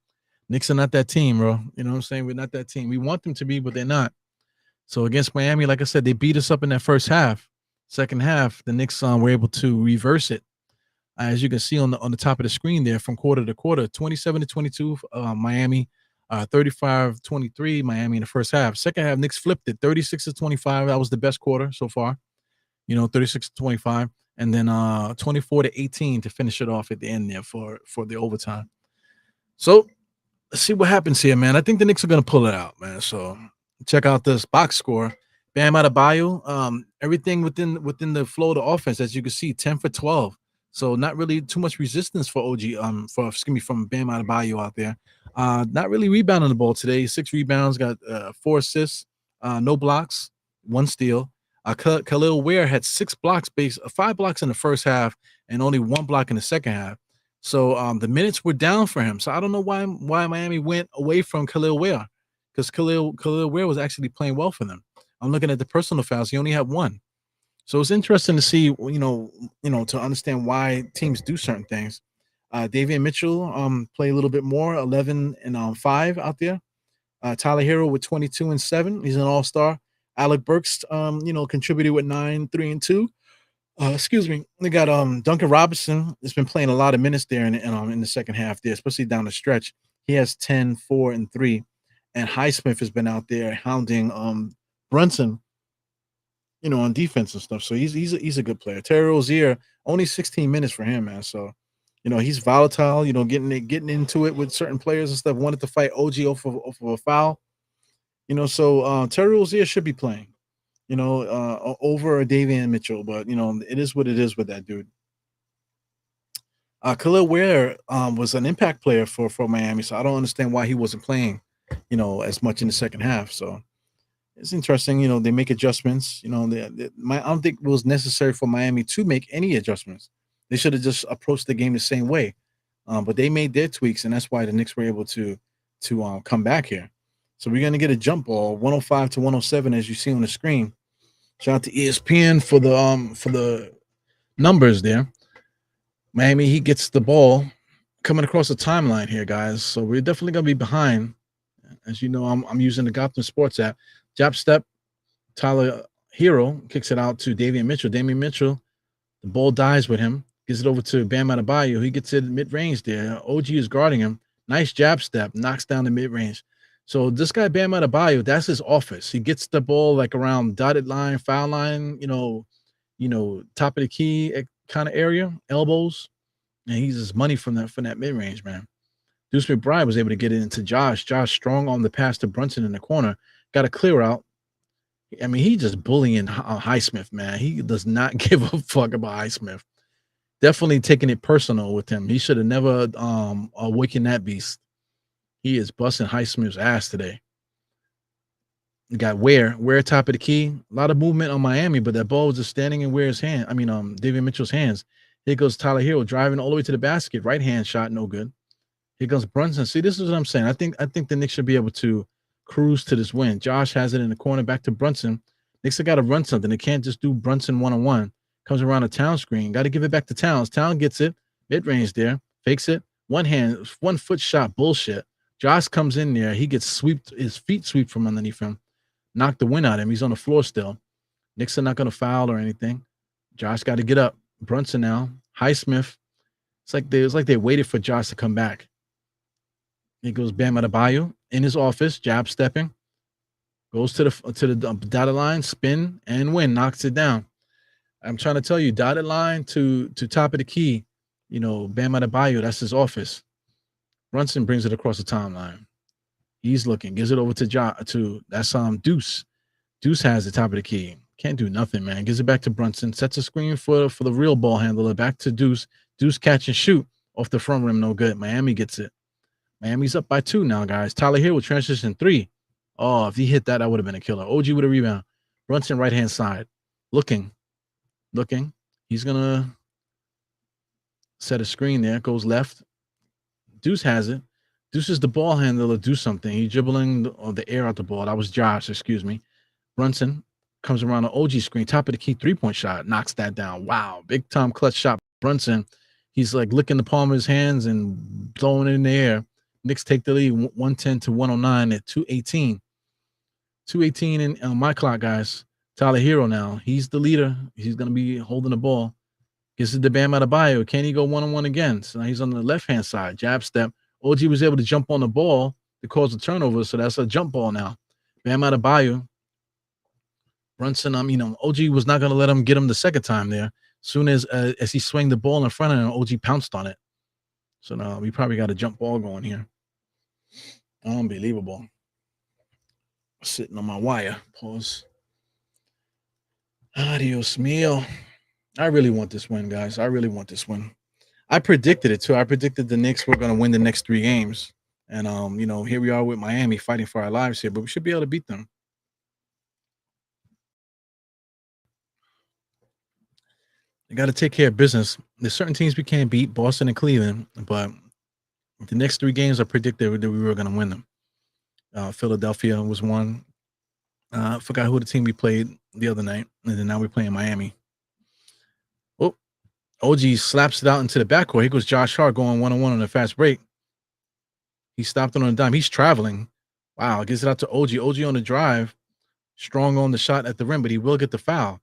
Knicks are not that team, bro. You know what I'm saying? We're not that team. We want them to be, but they're not. So against Miami, like I said, they beat us up in that first half. Second half, the Knicks were able to reverse it. As you can see on the top of the screen there from quarter to quarter, 27-22, Miami, 35-23, Miami in the first half. Second half, Knicks flipped it, 36-25. That was the best quarter so far. You know, 36-25. And then 24-18 to finish it off at the end there for the overtime. So let's see what happens here, man. I think the Knicks are going to pull it out, man. So check out this box score. Bam Adebayo, everything within the flow of the offense, as you can see, 10 for 12. So not really too much resistance for OG, from Bam Adebayo out there. Not really rebounding the ball today. 6 rebounds, got 4 assists, no blocks, 1 steal. Khalil Ware had 5 blocks in the first half and only 1 block in the second half. So the minutes were down for him. So I don't know why Miami went away from Khalil Ware, because Khalil Ware was actually playing well for them. I'm looking at the personal fouls. He only had one. So it's interesting to see, to understand why teams do certain things. Davian Mitchell played a little bit more, 11 and 5 out there. Tyler Hero with 22 and 7. He's an all-star. Alec Burks, contributed with 9, 3, and 2. Excuse me. They got Duncan Robinson. Has been playing a lot of minutes there in the second half there, especially down the stretch. He has 10, 4, and 3. And Highsmith has been out there hounding Brunson, on defense and stuff. So he's a good player. Terry Rozier, only 16 minutes for him, man. So, he's volatile, getting into it with certain players and stuff. Wanted to fight OG off of a foul. So Terry Rozier should be playing, over Davian Mitchell, but it is what it is with that dude. Khalil Ware was an impact player for Miami, so I don't understand why he wasn't playing, as much in the second half. So it's interesting. They make adjustments. I don't think it was necessary for Miami to make any adjustments. They should have just approached the game the same way. But they made their tweaks, and that's why the Knicks were able to come back here. So we're going to get a jump ball, 105 to 107, as you see on the screen. Shout out to ESPN for the numbers there. Miami, he gets the ball coming across the timeline here, guys. So we're definitely going to be behind. As you know, I'm using the Gotham Sports app. Jab step, Tyler Hero kicks it out to Davian Mitchell. Davian Mitchell, the ball dies with him. Gives it over to Bam Adebayo. He gets it mid-range there. OG is guarding him. Nice jab step. Knocks down the mid-range. So this guy, Bam Adebayo, that's his office. He gets the ball like around dotted line, foul line, top of the key kind of area, elbows. And he's his money from that mid-range, man. Deuce McBride was able to get it into Josh. Josh strong on the pass to Brunson in the corner. Got a clear out. I mean, he just bullying Highsmith, man. He does not give a fuck about Highsmith. Definitely taking it personal with him. He should have never awakened that beast. He is busting Highsmith's ass today. You got Ware top of the key. A lot of movement on Miami, but that ball was just standing in Ware's hand. David Mitchell's hands. Here goes Tyler Hero driving all the way to the basket. Right hand shot, no good. Here comes Brunson. See, this is what I'm saying. I think the Knicks should be able to cruise to this win. Josh has it in the corner, back to Brunson. Knicks have got to run something. They can't just do Brunson one-on-one. Comes around a Town screen. Got to give it back to Towns. Town gets it. Mid-range there. Fakes it. One hand, 1 foot shot. Bullshit. Josh comes in there. He gets swept. His feet sweep from underneath him. Knocked the wind out of him. He's on the floor still. Knicks are not going to foul or anything. Josh got to get up. Brunson now. Highsmith. It's like they waited for Josh to come back. He goes Bam Adebayo in his office, jab stepping, goes to the dotted line, spin and win, knocks it down. I'm trying to tell you, dotted line to top of the key, Bam Adebayo, that's his office. Brunson brings it across the timeline. He's looking, gives it over to that's Deuce. Deuce has the top of the key. Can't do nothing, man. Gives it back to Brunson, sets a screen for the real ball handler, back to Deuce. Deuce catch and shoot off the front rim, no good. Miami gets it. Miami's up by 2 now, guys. Tyler Hero with transition 3. Oh, if he hit that would have been a killer. OG with a rebound. Brunson right-hand side. Looking. He's going to set a screen there. Goes left. Deuce has it. Deuce is the ball handler. Do something. He's dribbling the air out the ball. That was Josh, excuse me. Brunson comes around the OG screen. Top of the key 3-point shot. Knocks that down. Wow. Big time clutch shot. Brunson. He's like licking the palm of his hands and throwing it in the air. Knicks take the lead 110 to 109 at 2:18. 2:18 in my clock, guys. Tyler Hero now. He's the leader. He's going to be holding the ball. Gets it to Bam Adebayo. Can he go one-on-one again? So now he's on the left-hand side. Jab step. OG was able to jump on the ball to cause a turnover, so that's a jump ball now. Bam Adebayo. Brunson, OG was not going to let him get him the second time there. Soon as he swung the ball in front of him, OG pounced on it. So now we probably got a jump ball going here. Unbelievable. Sitting on my wire. Pause. Adios mio. I really want this win, guys. I really want this win. I predicted it too. I predicted the Knicks were going to win the next 3 games. And, here we are with Miami fighting for our lives here, but we should be able to beat them. They got to take care of business. There's certain teams we can't beat, Boston and Cleveland, but the next 3 games are predicted that we were going to win them. Philadelphia was one. I forgot who the team we played the other night, and then now we're playing Miami. Oh, OG slaps it out into the backcourt. Here goes Josh Hart going 1-on-1 on a fast break. He stopped it on a dime. He's traveling. Wow, gets it out to OG. OG on the drive, strong on the shot at the rim, but he will get the foul.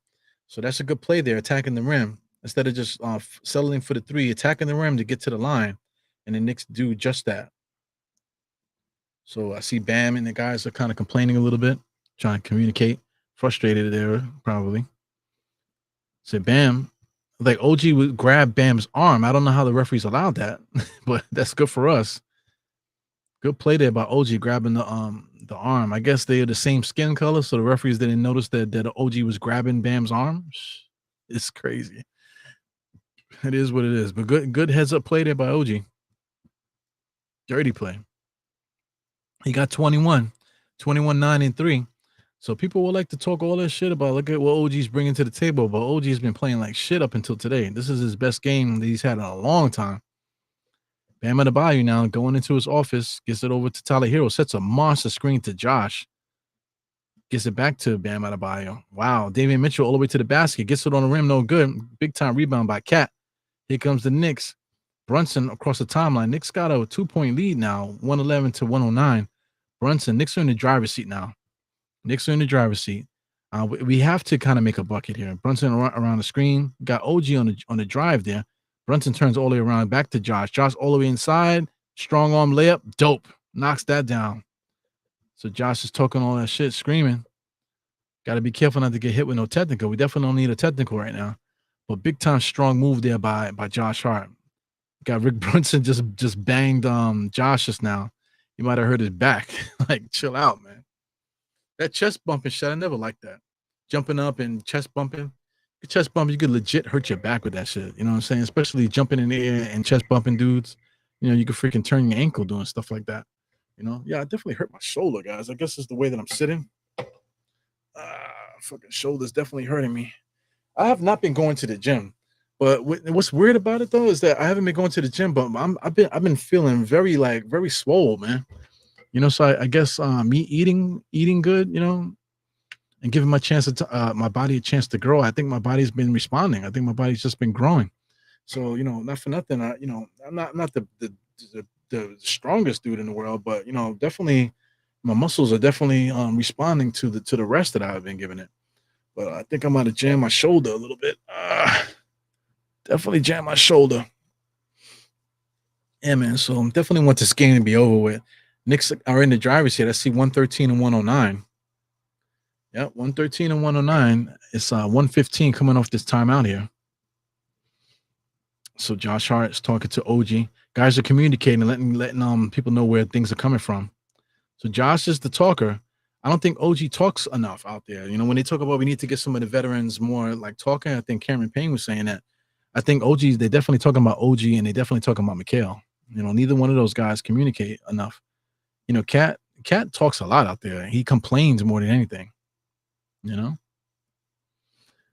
So that's a good play there, attacking the rim instead of just settling for the 3, attacking the rim to get to the line, and the Knicks do just that. So I see Bam and the guys are kind of complaining a little bit, trying to communicate, frustrated there probably. So Bam, like OG would grab Bam's arm. I don't know how the referees allowed that, but that's good for us. Good play there by OG grabbing the arm. I guess they're the same skin color, so the referees didn't notice that OG was grabbing Bam's arm. It's crazy. It is what it is. But good heads up play there by OG. Dirty play. He got 21, 9 and 3. So people will like to talk all that shit about look at what OG's bringing to the table, but OG's been playing like shit up until today. This is his best game that he's had in a long time. Bam Adebayo now going into his office, gets it over to Tyler Hero, sets a monster screen to Josh. Gets it back to Bam Adebayo. Wow, Davion Mitchell all the way to the basket, gets it on the rim, no good. Big time rebound by Cat. Here comes the Knicks. Brunson across the timeline. Knicks got a 2-point lead now, 111 to 109. Brunson, Knicks are in the driver's seat now. Knicks are in the driver's seat. We have to kind of make a bucket here. Brunson around the screen. Got OG on the drive there. Brunson turns all the way around back to Josh. Josh all the way inside. Strong arm layup. Dope. Knocks that down. So Josh is talking all that shit, screaming. Got to be careful not to get hit with no technical. We definitely don't need a technical right now. But big time strong move there by Josh Hart. Got Rick Brunson just banged Josh just now. You might have hurt his back. Like, chill out, man. That chest bumping shit, I never liked that. Jumping up and chest bumping. Chest bump, you could legit hurt your back with that shit. You know what I'm saying? Especially jumping in the air and chest bumping dudes. You know, you could freaking turn your ankle doing stuff like that. You know? Yeah, I definitely hurt my shoulder, guys. I guess it's the way that I'm sitting. Fucking shoulder's definitely hurting me. I have not been going to the gym. But what's weird about it though is that I haven't been going to the gym, but I've been feeling very swole, man. You know, so I guess me eating good, you know, and giving my body a chance to grow. I think my body's been responding. I think my body's just been growing. So you know, not for nothing. I'm not the strongest dude in the world, but you know, definitely my muscles are definitely responding to the rest that I've been giving it. But I think I'm out of jam my shoulder a little bit. Definitely jam my shoulder. Yeah, man. So I definitely want this game to be over with. Knicks are in the driver's seat. I see 113 and 109. Yeah, 113 and 109. It's 115 coming off this timeout here. So Josh Hart is talking to OG. Guys are communicating, letting people know where things are coming from. So Josh is the talker. I don't think OG talks enough out there. You know, when they talk about we need to get some of the veterans more like talking, I think Cameron Payne was saying that. I think they're definitely talking about OG and they definitely talking about Mikal. You know, neither one of those guys communicate enough. You know, Cat talks a lot out there. He complains more than anything. You know?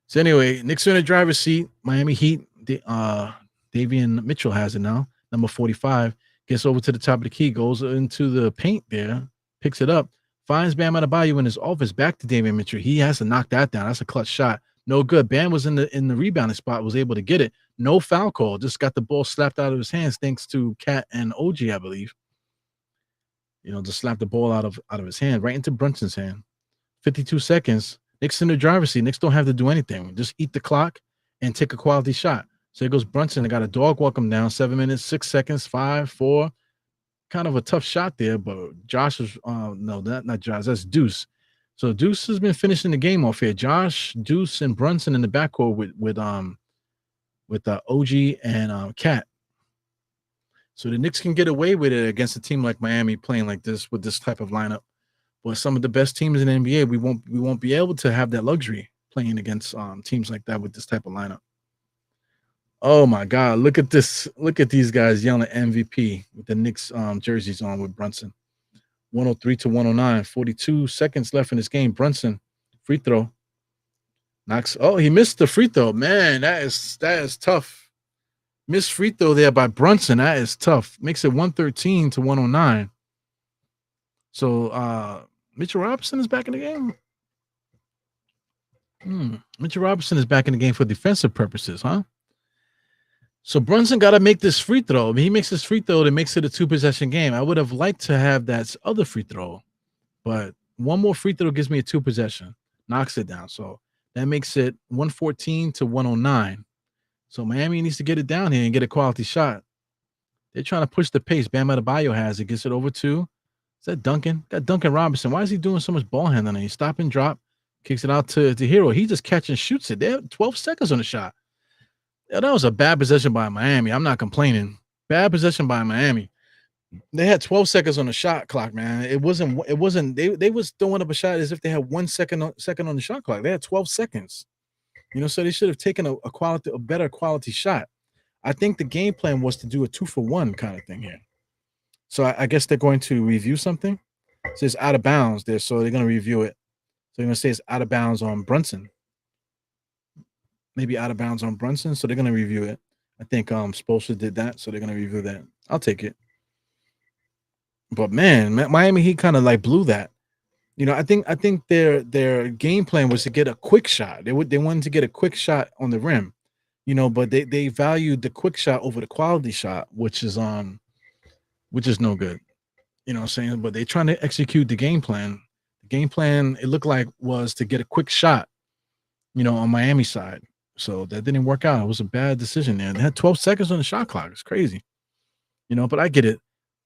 So anyway, Knicks are in the driver's seat. Miami Heat, Davion Mitchell has it now. Number 45. Gets over to the top of the key, goes into the paint there, picks it up, finds Bam Adebayo in his office, back to Davion Mitchell. He has to knock that down. That's a clutch shot. No good. Bam was in the rebounding spot, was able to get it. No foul call. Just got the ball slapped out of his hands thanks to Cat and OG, I believe. You know, just slapped the ball out of his hand, right into Brunson's hand. 52 seconds. Knicks in the driver's seat. Knicks don't have to do anything. Just eat the clock and take a quality shot. So here goes Brunson. They got a dog walk him down. 7 minutes, 6 seconds, 5, 4. Kind of a tough shot there, but Josh was no, not Josh. That's Deuce. So Deuce has been finishing the game off here. Josh, Deuce, and Brunson in the backcourt with OG and Cat. So the Knicks can get away with it against a team like Miami playing like this with this type of lineup. But some of the best teams in the NBA, we won't be able to have that luxury playing against teams like that with this type of lineup. Oh my God! Look at this! Look at these guys yelling MVP with the Knicks jerseys on with Brunson. 103 to 109. 42 seconds left in this game. Brunson, free throw. Knox. Oh, he missed the free throw. Man, that is tough. Missed free throw there by Brunson. That is tough. Makes it 113 to 109. So Mitchell Robinson is back in the game. Mitchell Robinson is back in the game for defensive purposes, huh? So Brunson got to make this free throw. I mean, he makes this free throw that makes it a 2-possession game. I would have liked to have that other free throw, but one more free throw gives me a 2-possession, knocks it down. So that makes it 114 to 109. So Miami needs to get it down here and get a quality shot. They're trying to push the pace. Bam Adebayo has it, gets it over to, is that Duncan? Got Duncan Robinson. Why is he doing so much ball handling? He stop and drop, kicks it out to Hero. He just catch and shoots it. They have 12 seconds on the shot. Yeah, that was a bad possession by Miami. I'm not complaining. Bad possession by Miami. They had 12 seconds on the shot clock, man. It wasn't they was throwing up a shot as if they had 1 second on the shot clock. They had 12 seconds. So they should have taken a better quality shot. I think the game plan was to do a 2-for-1 kind of thing here. So I guess they're going to review something. It says out of bounds there, so they're going to review it. So they're going to say it's out of bounds on Brunson. Maybe out of bounds on Brunson, so they're going to review it. I think Spoelstra did that, so they're going to review that. I'll take it. But man, Miami Heat kind of like blew that. I think their game plan was to get a quick shot. They wanted to get a quick shot on the rim, but they valued the quick shot over the quality shot, which is no good. What I'm saying? But they trying to execute the game plan. The game plan, it looked like, was to get a quick shot, on Miami side. So that didn't work out. It was a bad decision there. They had 12 seconds on the shot clock. It's crazy. But I get it.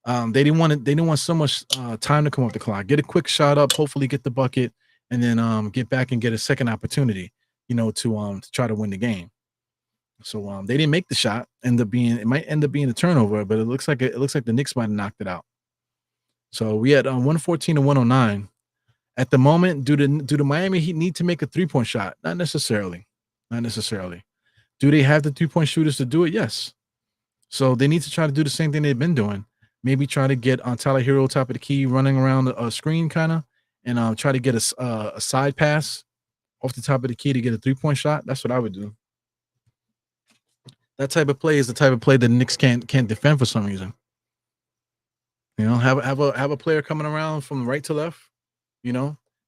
They didn't want so much time to come off the clock. Get a quick shot up, hopefully get the bucket, and then get back and get a second opportunity, to try to win the game. So they didn't make the shot. It might end up being a turnover, but it looks like the Knicks might have knocked it out. So we had 114 to 109. At the moment, do the Miami Heat need to make a 3-point shot? Not necessarily. Do they have the 3-point shooters to do it? Yes. So they need to try to do the same thing they've been doing. Maybe try to get on Tyler Hero top of the key, running around a screen kind of, and try to get a side pass off the top of the key to get a 3-point shot. That's what I would do. That type of play is the type of play that the Knicks can't defend for some reason. Have a player coming around from right to left.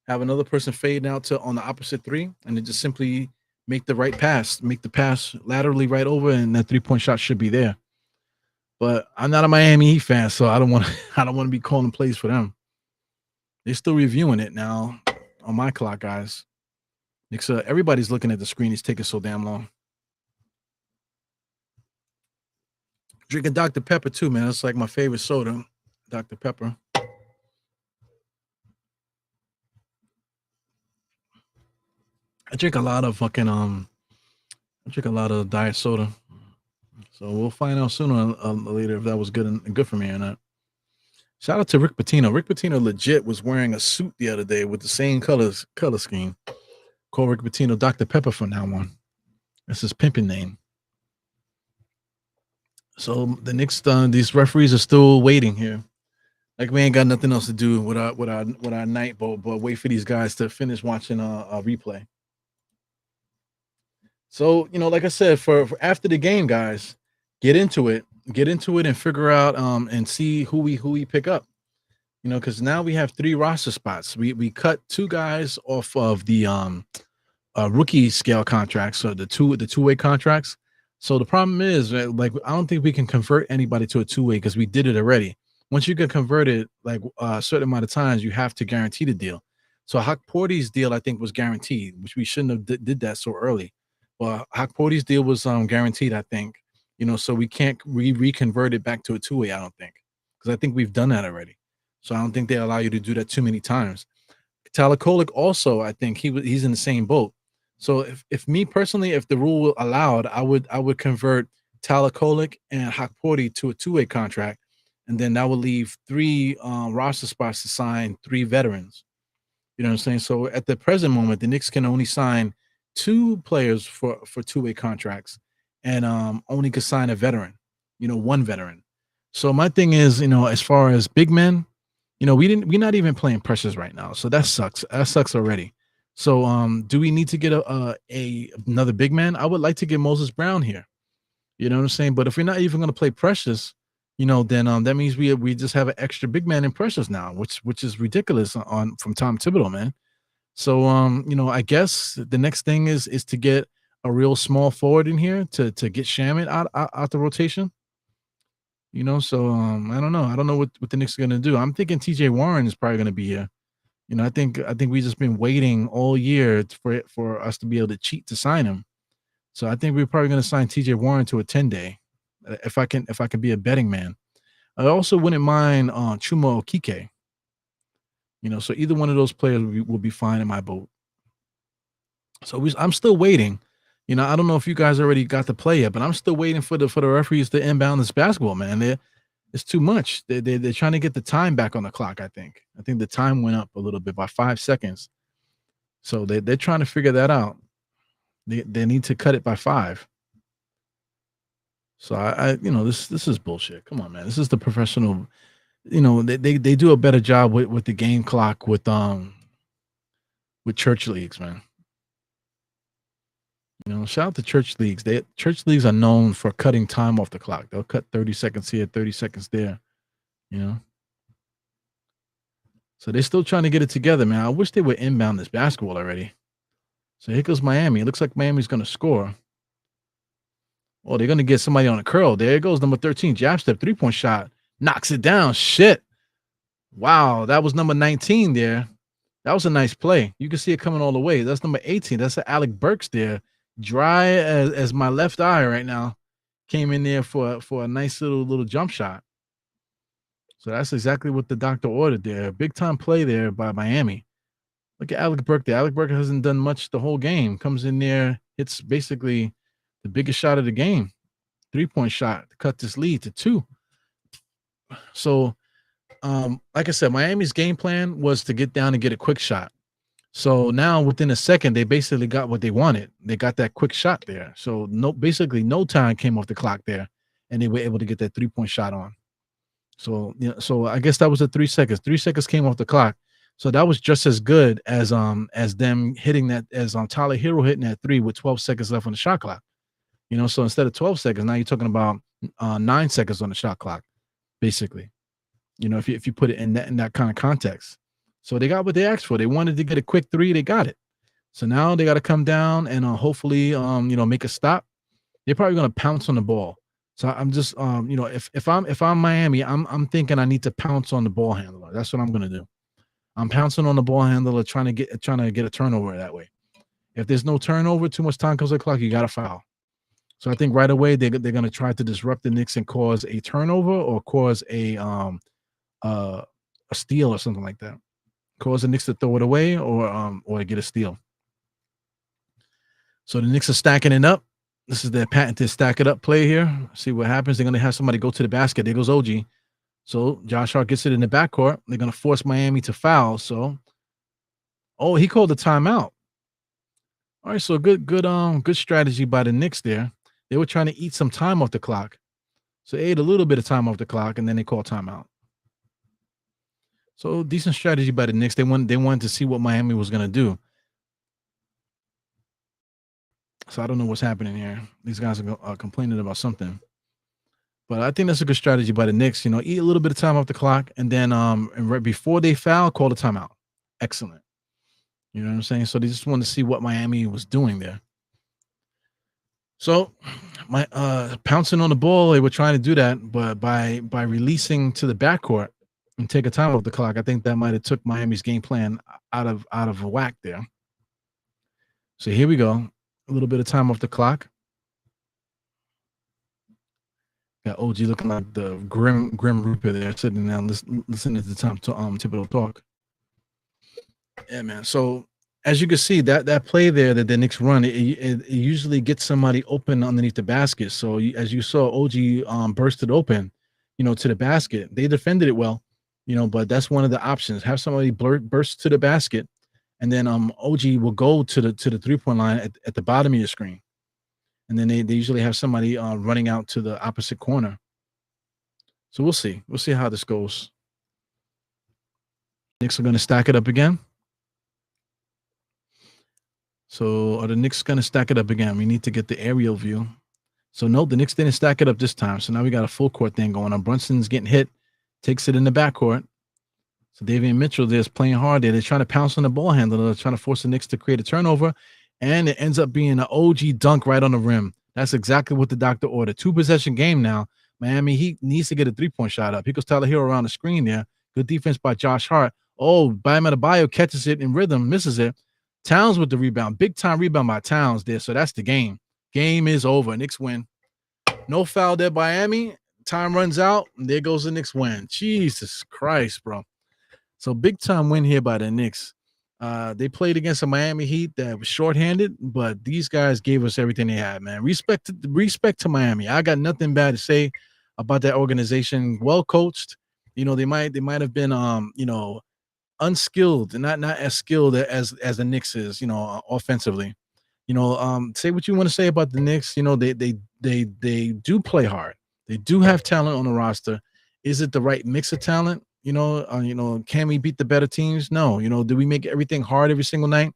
Have another person fade out to on the opposite 3, and then just simply make the right pass, make the pass laterally right over, and that 3-point shot should be there. But I'm not a Miami Heat fan, so I don't want to be calling plays for them. They're still reviewing it now on my clock, guys. Everybody's looking at the screen. It's taking so damn long. Drinking Dr. Pepper too, man. That's like my favorite soda, Dr. Pepper. I drink a lot of diet soda. So we'll find out sooner or later if that was good for me or not. Shout out to Rick Pitino. Rick Pitino legit was wearing a suit the other day with the same color scheme. Call Rick Pitino Dr. Pepper from now on. That's his pimping name. So the Knicks, these referees are still waiting here. Like we ain't got nothing else to do with our night, but wait for these guys to finish watching a replay. So like I said, for after the game, guys, get into it and figure out and see who we pick up. Because now we have 3 roster spots. We cut 2 guys off of the rookie scale contracts, so the two-way contracts. So the problem is, like, I don't think we can convert anybody to a 2-way because we did it already. Once you get converted, like a certain amount of times, you have to guarantee the deal. So Hakporty's deal, I think, was guaranteed, which we shouldn't have did that so early. But Hakporty's deal was guaranteed, I think. So we can't reconvert it back to a 2-way, I don't think, because I think we've done that already. So I don't think they allow you to do that too many times. Tyler Kolek also, I think he's in the same boat. So if me personally, if the rule allowed, I would convert Tyler Kolek and Hakporty to a 2-way contract, and then that would leave 3 roster spots to sign 3 veterans. You know what I'm saying? So at the present moment, the Knicks can only sign 2 players for 2-way contracts, and only could sign a veteran, 1 veteran. So my thing is, as far as big men, we're not even playing pressures right now. So that sucks. That sucks already. So do we need to get another big man? I would like to get Moses Brown here. You know what I'm saying? But if we're not even going to play Precious, then that means we just have an extra big man in Precious now, which is ridiculous on from Tom Thibodeau, man. So I guess the next thing is to get a real small forward in here to get Shamit out the rotation. So I don't know. I don't know what the Knicks are gonna do. I'm thinking TJ Warren is probably gonna be here. I think we just been waiting all year for us to be able to cheat to sign him. So I think we're probably gonna sign TJ Warren to a 10-day. If I can be a betting man. I also wouldn't mind Chuma Okike. So either one of those players will be fine in my boat. So I'm still waiting. I don't know if you guys already got the play yet, but I'm still waiting for the referees to inbound this basketball, man. It's too much. They're trying to get the time back on the clock. I think the time went up a little bit by 5 seconds. So they're trying to figure that out. They need to cut it by 5. So this is bullshit. Come on, man. This is the professional. They do a better job with the game clock with church leagues, man. Shout out to church leagues. Church leagues are known for cutting time off the clock. They'll cut 30 seconds here, 30 seconds there. So they're still trying to get it together, man. I wish they would inbound this basketball already. So here goes Miami. It looks like Miami's going to score. Oh, they're going to get somebody on a curl. There it goes, number 13, jab step, 3-point shot. Knocks it down. Shit. Wow, that was number 19 there. That was a nice play. You can see it coming all the way. That's number 18. That's Alec Burks there. Dry as my left eye right now. Came in there for a nice little jump shot. So that's exactly what the doctor ordered there. Big time play there by Miami. Look at Alec Burke there. Alec Burke hasn't done much the whole game. Comes in there, hits basically the biggest shot of the game. 3-point shot to cut this lead to 2. So, like I said, Miami's game plan was to get down and get a quick shot. So now within a second, they basically got what they wanted. They got that quick shot there. So basically no time came off the clock there, and they were able to get that 3-point shot on. So so I guess that was the 3 seconds. 3 seconds came off the clock. So that was just as good as them hitting that, as Tyler Hero hitting that 3 with 12 seconds left on the shot clock. So instead of 12 seconds, now you're talking about 9 seconds on the shot clock, basically. If you put it in that kind of context. So they got what they asked for. They wanted to get a quick 3, they got it. So now they got to come down and hopefully make a stop. They're probably going to pounce on the ball. So I'm just if I'm Miami, I'm thinking I need to pounce on the ball handler. That's what I'm going to do. I'm pouncing on the ball handler, trying to get a turnover that way. If there's no turnover, too much time comes on the clock, you got to foul. So I think right away they're going to try to disrupt the Knicks and cause a turnover or cause a steal or something like that. Cause the Knicks to throw it away or get a steal. So the Knicks are stacking it up. This is their patented stack it up play here. See what happens. They're going to have somebody go to the basket. There goes OG. So Josh Hart gets it in the backcourt. They're going to force Miami to foul. So, he called a timeout. All right, so good strategy by the Knicks there. They were trying to eat some time off the clock. So they ate a little bit of time off the clock, and then they called timeout. So decent strategy by the Knicks. They wanted to see what Miami was going to do. So I don't know what's happening here. These guys are complaining about something. But I think that's a good strategy by the Knicks. Eat a little bit of time off the clock, and then and right before they foul, call the timeout. Excellent. You know what I'm saying? So they just wanted to see what Miami was doing there. So my pouncing on the ball, they were trying to do that, but by releasing to the backcourt and take a time off the clock, I think that might have took Miami's game plan out of whack there. So here we go. A little bit of time off the clock. Got OG looking like the Grim Reaper there, sitting down, listening to the Thibodeau talk. Yeah, man. So as you can see, that play there that the Knicks run, it usually gets somebody open underneath the basket. So as you saw, OG bursted open, to the basket. They defended it well, but that's one of the options. Have somebody burst to the basket, and then OG will go to the 3-point line at the bottom of your screen. And then they usually have somebody running out to the opposite corner. So we'll see. We'll see how this goes. Knicks are going to stack it up again. So are the Knicks gonna stack it up again? We need to get the aerial view. So no, the Knicks didn't stack it up this time. So now we got a full court thing going on. Brunson's getting hit, takes it in the backcourt. So Davian Mitchell there's playing hard there. They're trying to pounce on the ball handler. They're trying to force the Knicks to create a turnover. And it ends up being an OG dunk right on the rim. That's exactly what the doctor ordered. 2-possession game now. Miami Heat needs to get a 3-point shot up. He goes Tyler Hero around the screen there. Good defense by Josh Hart. Oh, Bam Adebayo catches it in rhythm, misses it. Towns with the rebound. Big time rebound by Towns there. So that's the game. Game is over. Knicks win. No foul there by Miami. Time runs out. And there goes the Knicks win. Jesus Christ, bro. So big time win here by the Knicks. They played against a Miami Heat that was shorthanded, but these guys gave us everything they had, man. Respect to Miami. I got nothing bad to say about that organization. Well coached. You know, they might have been unskilled and not as skilled as the Knicks is, offensively. Say what you want to say about the Knicks. They do play hard. They do have talent on the roster. Is it the right mix of talent? Can we beat the better teams? No. Do we make everything hard every single night?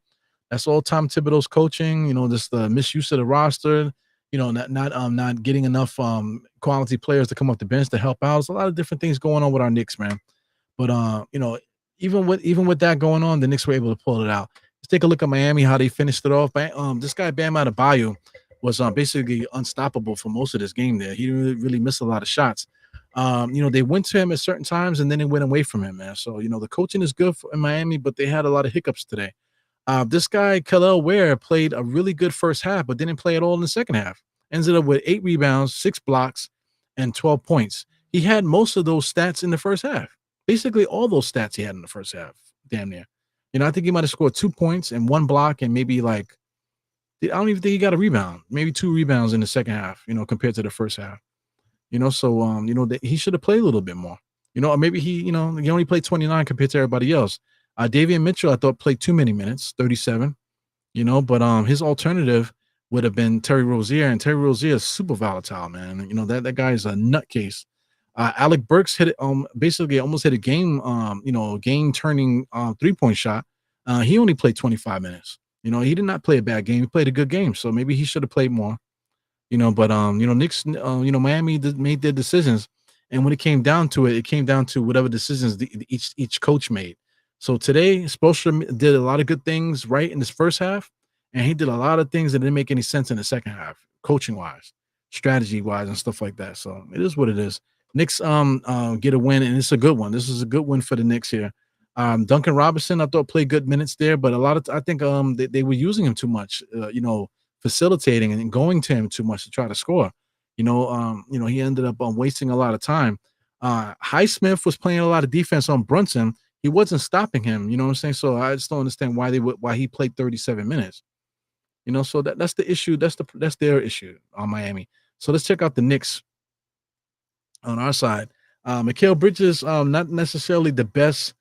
That's all Tom Thibodeau's coaching. Just the misuse of the roster. Not getting enough quality players to come off the bench to help out. There's a lot of different things going on with our Knicks, man. But even with that going on, the Knicks were able to pull it out. Let's take a look at Miami, how they finished it off. This guy Bam Adebayo was basically unstoppable for most of this game. There, he didn't really miss a lot of shots. They went to him at certain times and then they went away from him, man. So the coaching is good in Miami, but they had a lot of hiccups today. This guy Kel'el Ware played a really good first half, but didn't play at all in the second half. Ended up with 8 rebounds, 6 blocks, and 12 points. He had most of those stats in the first half. Basically, all those stats he had in the first half, damn near. I think he might have scored 2 points and 1 block, and maybe I don't even think he got a rebound. Maybe 2 rebounds in the second half, compared to the first half. He should have played a little bit more. Or maybe he only played 29 compared to everybody else. Davian Mitchell, I thought, played too many minutes, 37. But his alternative would have been Terry Rozier, and Terry Rozier is super volatile, man. That guy is a nutcase. Alec Burks hit it, basically almost hit a game turning 3-point shot. He only played 25 minutes. He did not play a bad game. He played a good game, so maybe he should have played more. Knicks, Miami made their decisions, and when it came down to it, it came down to whatever decisions each coach made. So today, Spoelstra did a lot of good things right in this first half, and he did a lot of things that didn't make any sense in the second half, coaching wise, strategy wise, and stuff like that. So it is what it is. Knicks get a win, and it's a good one. This is a good win for the Knicks here. Duncan Robinson, I thought, played good minutes there, but I think they were using him too much. Facilitating and going to him too much to try to score. He ended up wasting a lot of time. Highsmith was playing a lot of defense on Brunson. He wasn't stopping him. You know what I'm saying? So I just don't understand why he played 37 minutes. So that's the issue. That's their issue on Miami. So let's check out the Knicks on our side. Mikal Bridges, not necessarily the best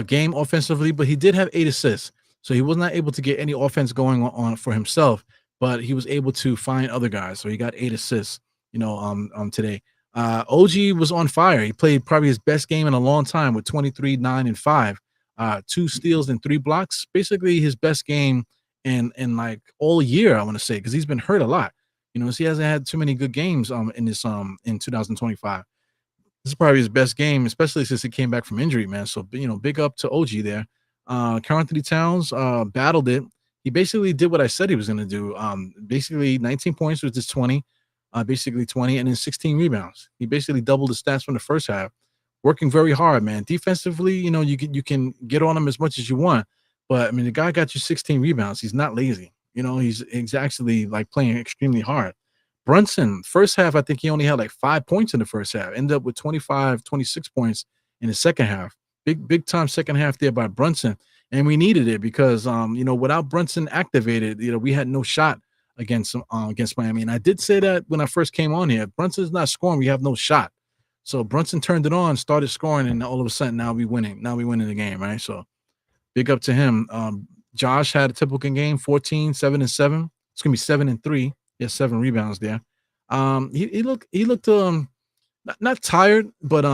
game offensively, but he did have 8 assists. So he was not able to get any offense going on for himself, but he was able to find other guys. So he got 8 assists, today. OG was on fire. He played probably his best game in a long time with 23, 9, and 5. 2 steals and 3 blocks. Basically his best game in like all year, I want to say, because he's been hurt a lot. So he hasn't had too many good games in 2025. This is probably his best game, especially since he came back from injury, man. So big up to OG there. Karl-Anthony Towns battled it. He basically did what I said he was going to do. Basically 19 points with his 20, basically 20, and then 16 rebounds. He basically doubled the stats from the first half. Working very hard, man. Defensively, you can get on him as much as you want, but I mean the guy got you 16 rebounds. He's not lazy. He's actually like playing extremely hard. Brunson, first half, I think he only had like 5 points in the first half. Ended up with 25, 26 points in the second half. Big time second half there by Brunson. And we needed it because, without Brunson activated, we had no shot against Miami. And I did say that when I first came on here. If Brunson's not scoring, we have no shot. So Brunson turned it on, started scoring, and all of a sudden now we winning. Now we winning the game, right? So big up to him. Josh had a typical game, 14, 7 and 7. It's gonna be 7 and 3. He has 7 rebounds there. He looked not tired, but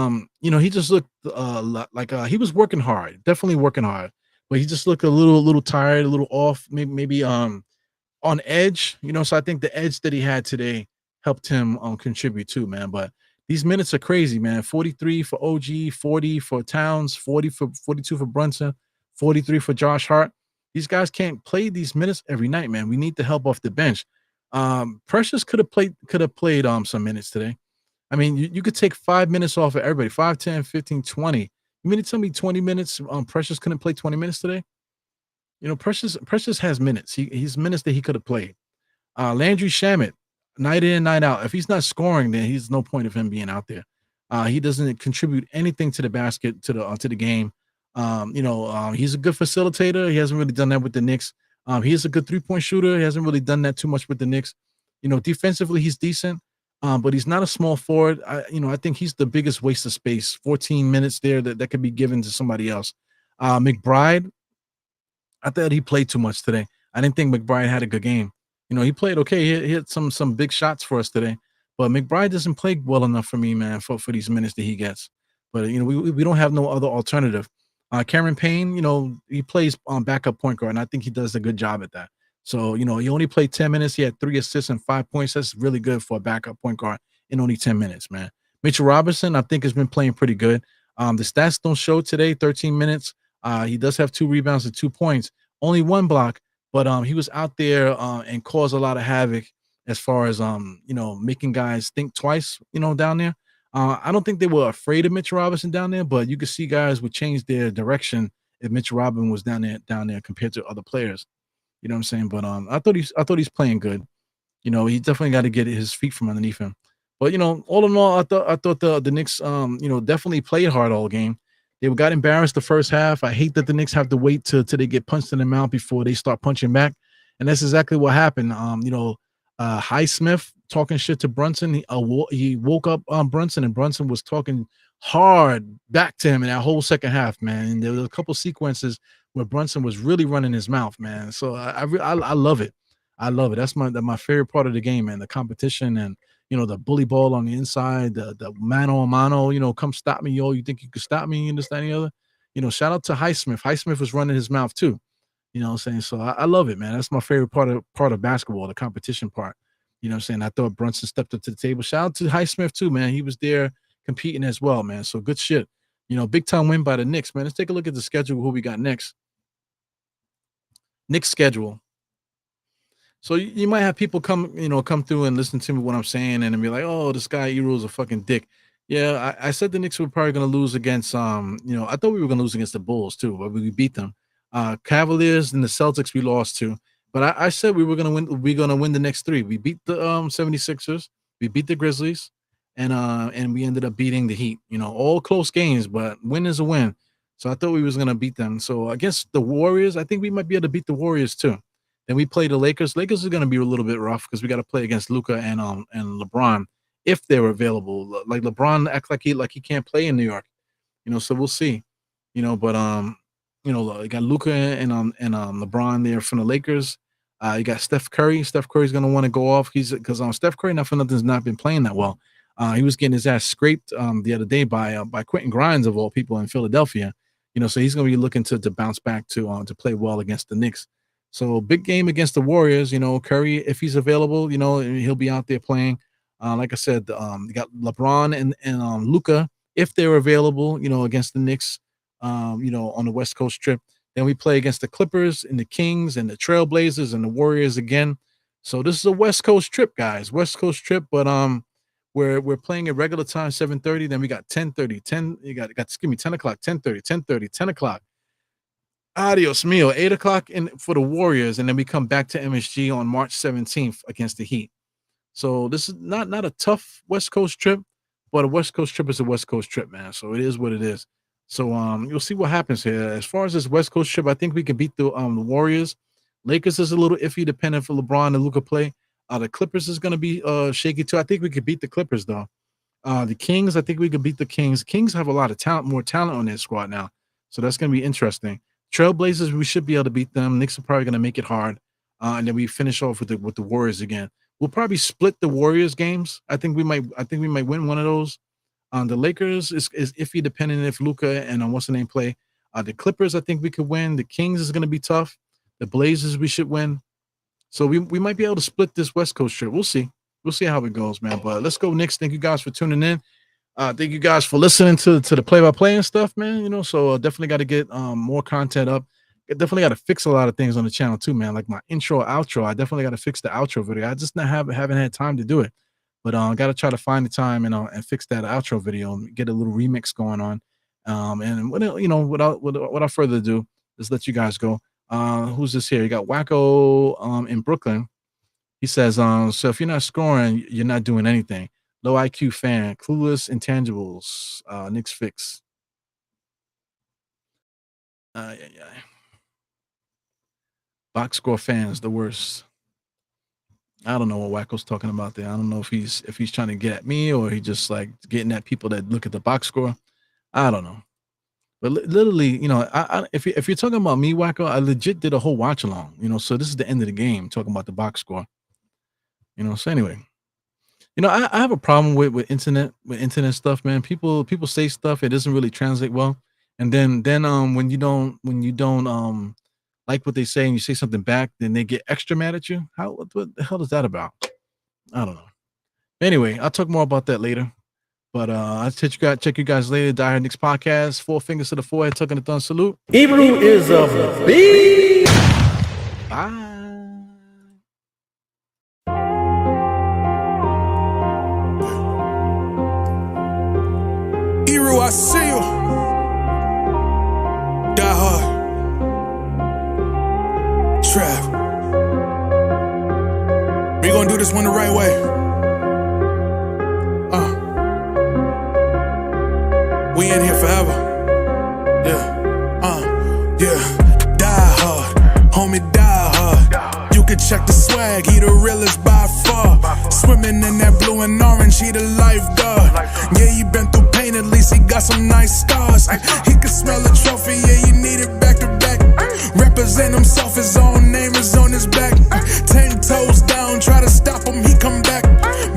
he just looked like he was working hard, definitely working hard. but he just looked a little tired, a little off, maybe on edge, So I think the edge that he had today helped him contribute too, man. But these minutes are crazy, man. 43 for OG, 40 for Towns, 42 for Brunson, 43 for Josh Hart. These guys can't play these minutes every night, man. We need the help off the bench. Precious could have played some minutes today. I mean, you could take 5 minutes off of everybody, 5, 10, 15, 20. You mean to tell me 20 minutes? Precious couldn't play 20 minutes today? Precious has minutes. He's minutes that he could have played. Landry Shamet, night in, night out. If he's not scoring, then he's no point of him being out there. He doesn't contribute anything to the basket, to the game. He's a good facilitator. He hasn't really done that with the Knicks. He is a good 3-point shooter. He hasn't really done that too much with the Knicks. Defensively, he's decent, but he's not a small forward. I think he's the biggest waste of space. 14 minutes there that could be given to somebody else. McBride, I thought he played too much today. I didn't think McBride had a good game. He played okay. He hit some big shots for us today, but McBride doesn't play well enough for me, man, for these minutes that he gets. But we don't have no other alternative. Cameron Payne, he plays on backup point guard, and I think he does a good job at that. So he only played 10 minutes. He had 3 assists and 5 points. That's really good for a backup point guard in only 10 minutes, man. Mitchell Robinson, I think, has been playing pretty good. The stats don't show today. 13 minutes. He does have 2 rebounds and 2 points, only 1 block, but he was out there and caused a lot of havoc as far as making guys think twice, down there. I don't think they were afraid of Mitchell Robinson down there, but you could see guys would change their direction if Mitchell Robinson was down there compared to other players. You know what I'm saying? But I thought he's playing good. He definitely got to get his feet from underneath him. But all in all, I thought the Knicks definitely played hard all game. They got embarrassed the first half. I hate that the Knicks have to wait till they get punched in the mouth before they start punching back. And that's exactly what happened. Highsmith talking shit to Brunson. He woke up Brunson, and Brunson was talking hard back to him in that whole second half, man. And there was a couple sequences where Brunson was really running his mouth, man. So I love it. I love it. That's my favorite part of the game, man. The competition and the bully ball on the inside, the mano a mano, come stop me, yo. You think you could stop me? And this, that, and the other. Shout out to Highsmith. Highsmith was running his mouth too. You know what I'm saying? So I love it, man. That's my favorite part of basketball, the competition part. You know what I'm saying? I thought Brunson stepped up to the table. Shout out to Highsmith too, man. He was there competing as well, man. So good shit. Big time win by the Knicks, man. Let's take a look at the schedule, who we got next. Knicks schedule. So you might have people come through and listen to me what I'm saying and be like, oh, this guy Ero's a fucking dick. Yeah, I said the Knicks were probably going to lose against I thought we were going to lose against the Bulls too, but we beat them. Cavaliers and the Celtics we lost to. But I said we were going to win. We're going to win the next 3. We beat the 76ers. We beat the Grizzlies. And we ended up beating the Heat. All close games, but win is a win. So I thought we was going to beat them. So against the Warriors, I think we might be able to beat the Warriors too. Then we play the Lakers. Lakers is going to be a little bit rough because we got to play against Luka and LeBron if they're available. Like LeBron acts like he can't play in New York. So we'll see. But you got Luka and LeBron there from the Lakers. You got Steph Curry. Steph Curry's going to want to go off. Because Steph Curry, not for nothing, has not been playing that well. He was getting his ass scraped the other day by Quentin Grimes of all people in Philadelphia. So he's going to be looking to bounce back to play well against the Knicks. So big game against the Warriors. Curry, if he's available, he'll be out there playing. Like I said, you got LeBron and Luka if they're available. Against the Knicks. On the West Coast trip. Then we play against the Clippers and the Kings and the Trailblazers and the Warriors again. So this is a West Coast trip, guys. West Coast trip, but we're playing at regular time 7:30. Then we got 10:30. You got 10 o'clock, 10:30, 10 o'clock. Adios mio, 8 o'clock for the Warriors, and then we come back to MSG on March 17th against the Heat. So this is not a tough West Coast trip, but a West Coast trip is a West Coast trip, man. So it is what it is. So you'll see what happens here. As far as this West Coast trip, I think we can beat the Warriors. Lakers is a little iffy, depending for LeBron and Luka play. The Clippers is going to be shaky too. I think we could beat the Clippers though. The Kings, I think we could beat the Kings. Kings have a lot of talent, more talent on their squad now, so that's going to be interesting. Trailblazers, we should be able to beat them. Knicks are probably going to make it hard, and then we finish off with the Warriors again. We'll probably split the Warriors games. I think we might win one of those. The Lakers is iffy depending if Luka and what's the name play. The Clippers, I think we could win. The Kings is going to be tough. The Blazers, we should win. So we might be able to split this West Coast trip. We'll see. We'll see how it goes, man. But let's go, Knicks. Thank you guys for tuning in. Thank you guys for listening to the play-by-play and stuff, man. You know, so definitely got to get more content up. I definitely got to fix a lot of things on the channel too, man. Like my intro, outro. I definitely got to fix the outro video. I just haven't had time to do it. But got to try to find the time and fix that outro video and get a little remix going on. And without further ado, let's let you guys go. Who's this here? You got Wacko in Brooklyn. He says, so if you're not scoring, you're not doing anything. Low IQ fan, clueless intangibles, Knicks fix. Box score fans, the worst. I don't know what Wacko's talking about there. I don't know if he's trying to get at me or he just like getting at people that look at the box score. I don't know. But literally, if you're talking about me, Wacko, I legit did a whole watch along, so this is the end of the game talking about the box score. So anyway, I have a problem with internet stuff, man. People say stuff, it doesn't really translate well. And then when you don't like what they say and you say something back, then they get extra mad at you. What the hell is that about? I don't know. Anyway, I'll talk more about that later. But I'll check you guys later. Die Hard Knicks podcast. 4 fingers to the forehead, tucking the thumb salute. Ebru is a beast. Bye. Ebru, I see you. Die Hard. Trav. We gonna do this one the right way. We in here forever. Yeah. Die hard, homie, die hard. You can check the swag, he the realest by far. Swimming in that blue and orange, he the lifeguard. Yeah, he been through pain, at least he got some nice scars. He can smell a trophy, yeah, he need it back to back. Represent himself, his own name is on his back. 10 toes down, try to stop him, he come back.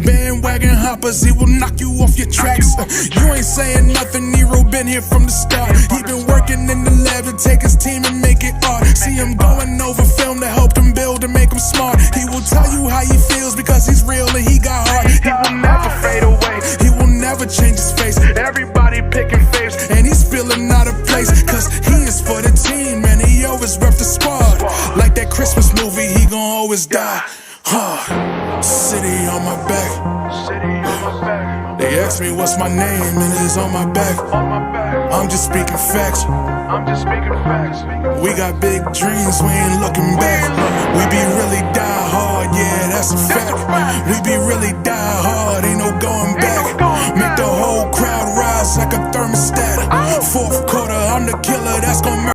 Bandwagon hoppers, he will knock you off your tracks. You ain't saying nothing, Nero been here from the start. He been working in the lab to take his team and make it art. See him going over film to help him build and make him smart. He will tell you how he feels because he's real and he got heart. He will never fade away, he will never change his face. Everybody picking faves and he's feeling out of place. Cause he is for the team and he always rep the squad. Like that Christmas movie, he gon' always die hard. City on my back. They ask me what's my name and it's on my back. I'm just speaking facts. We got big dreams, we ain't looking back. We be really die hard, yeah, that's a fact. We be really die hard, ain't no going back. Make the whole crowd rise like a thermostat. Fourth quarter, I'm the killer, that's gon'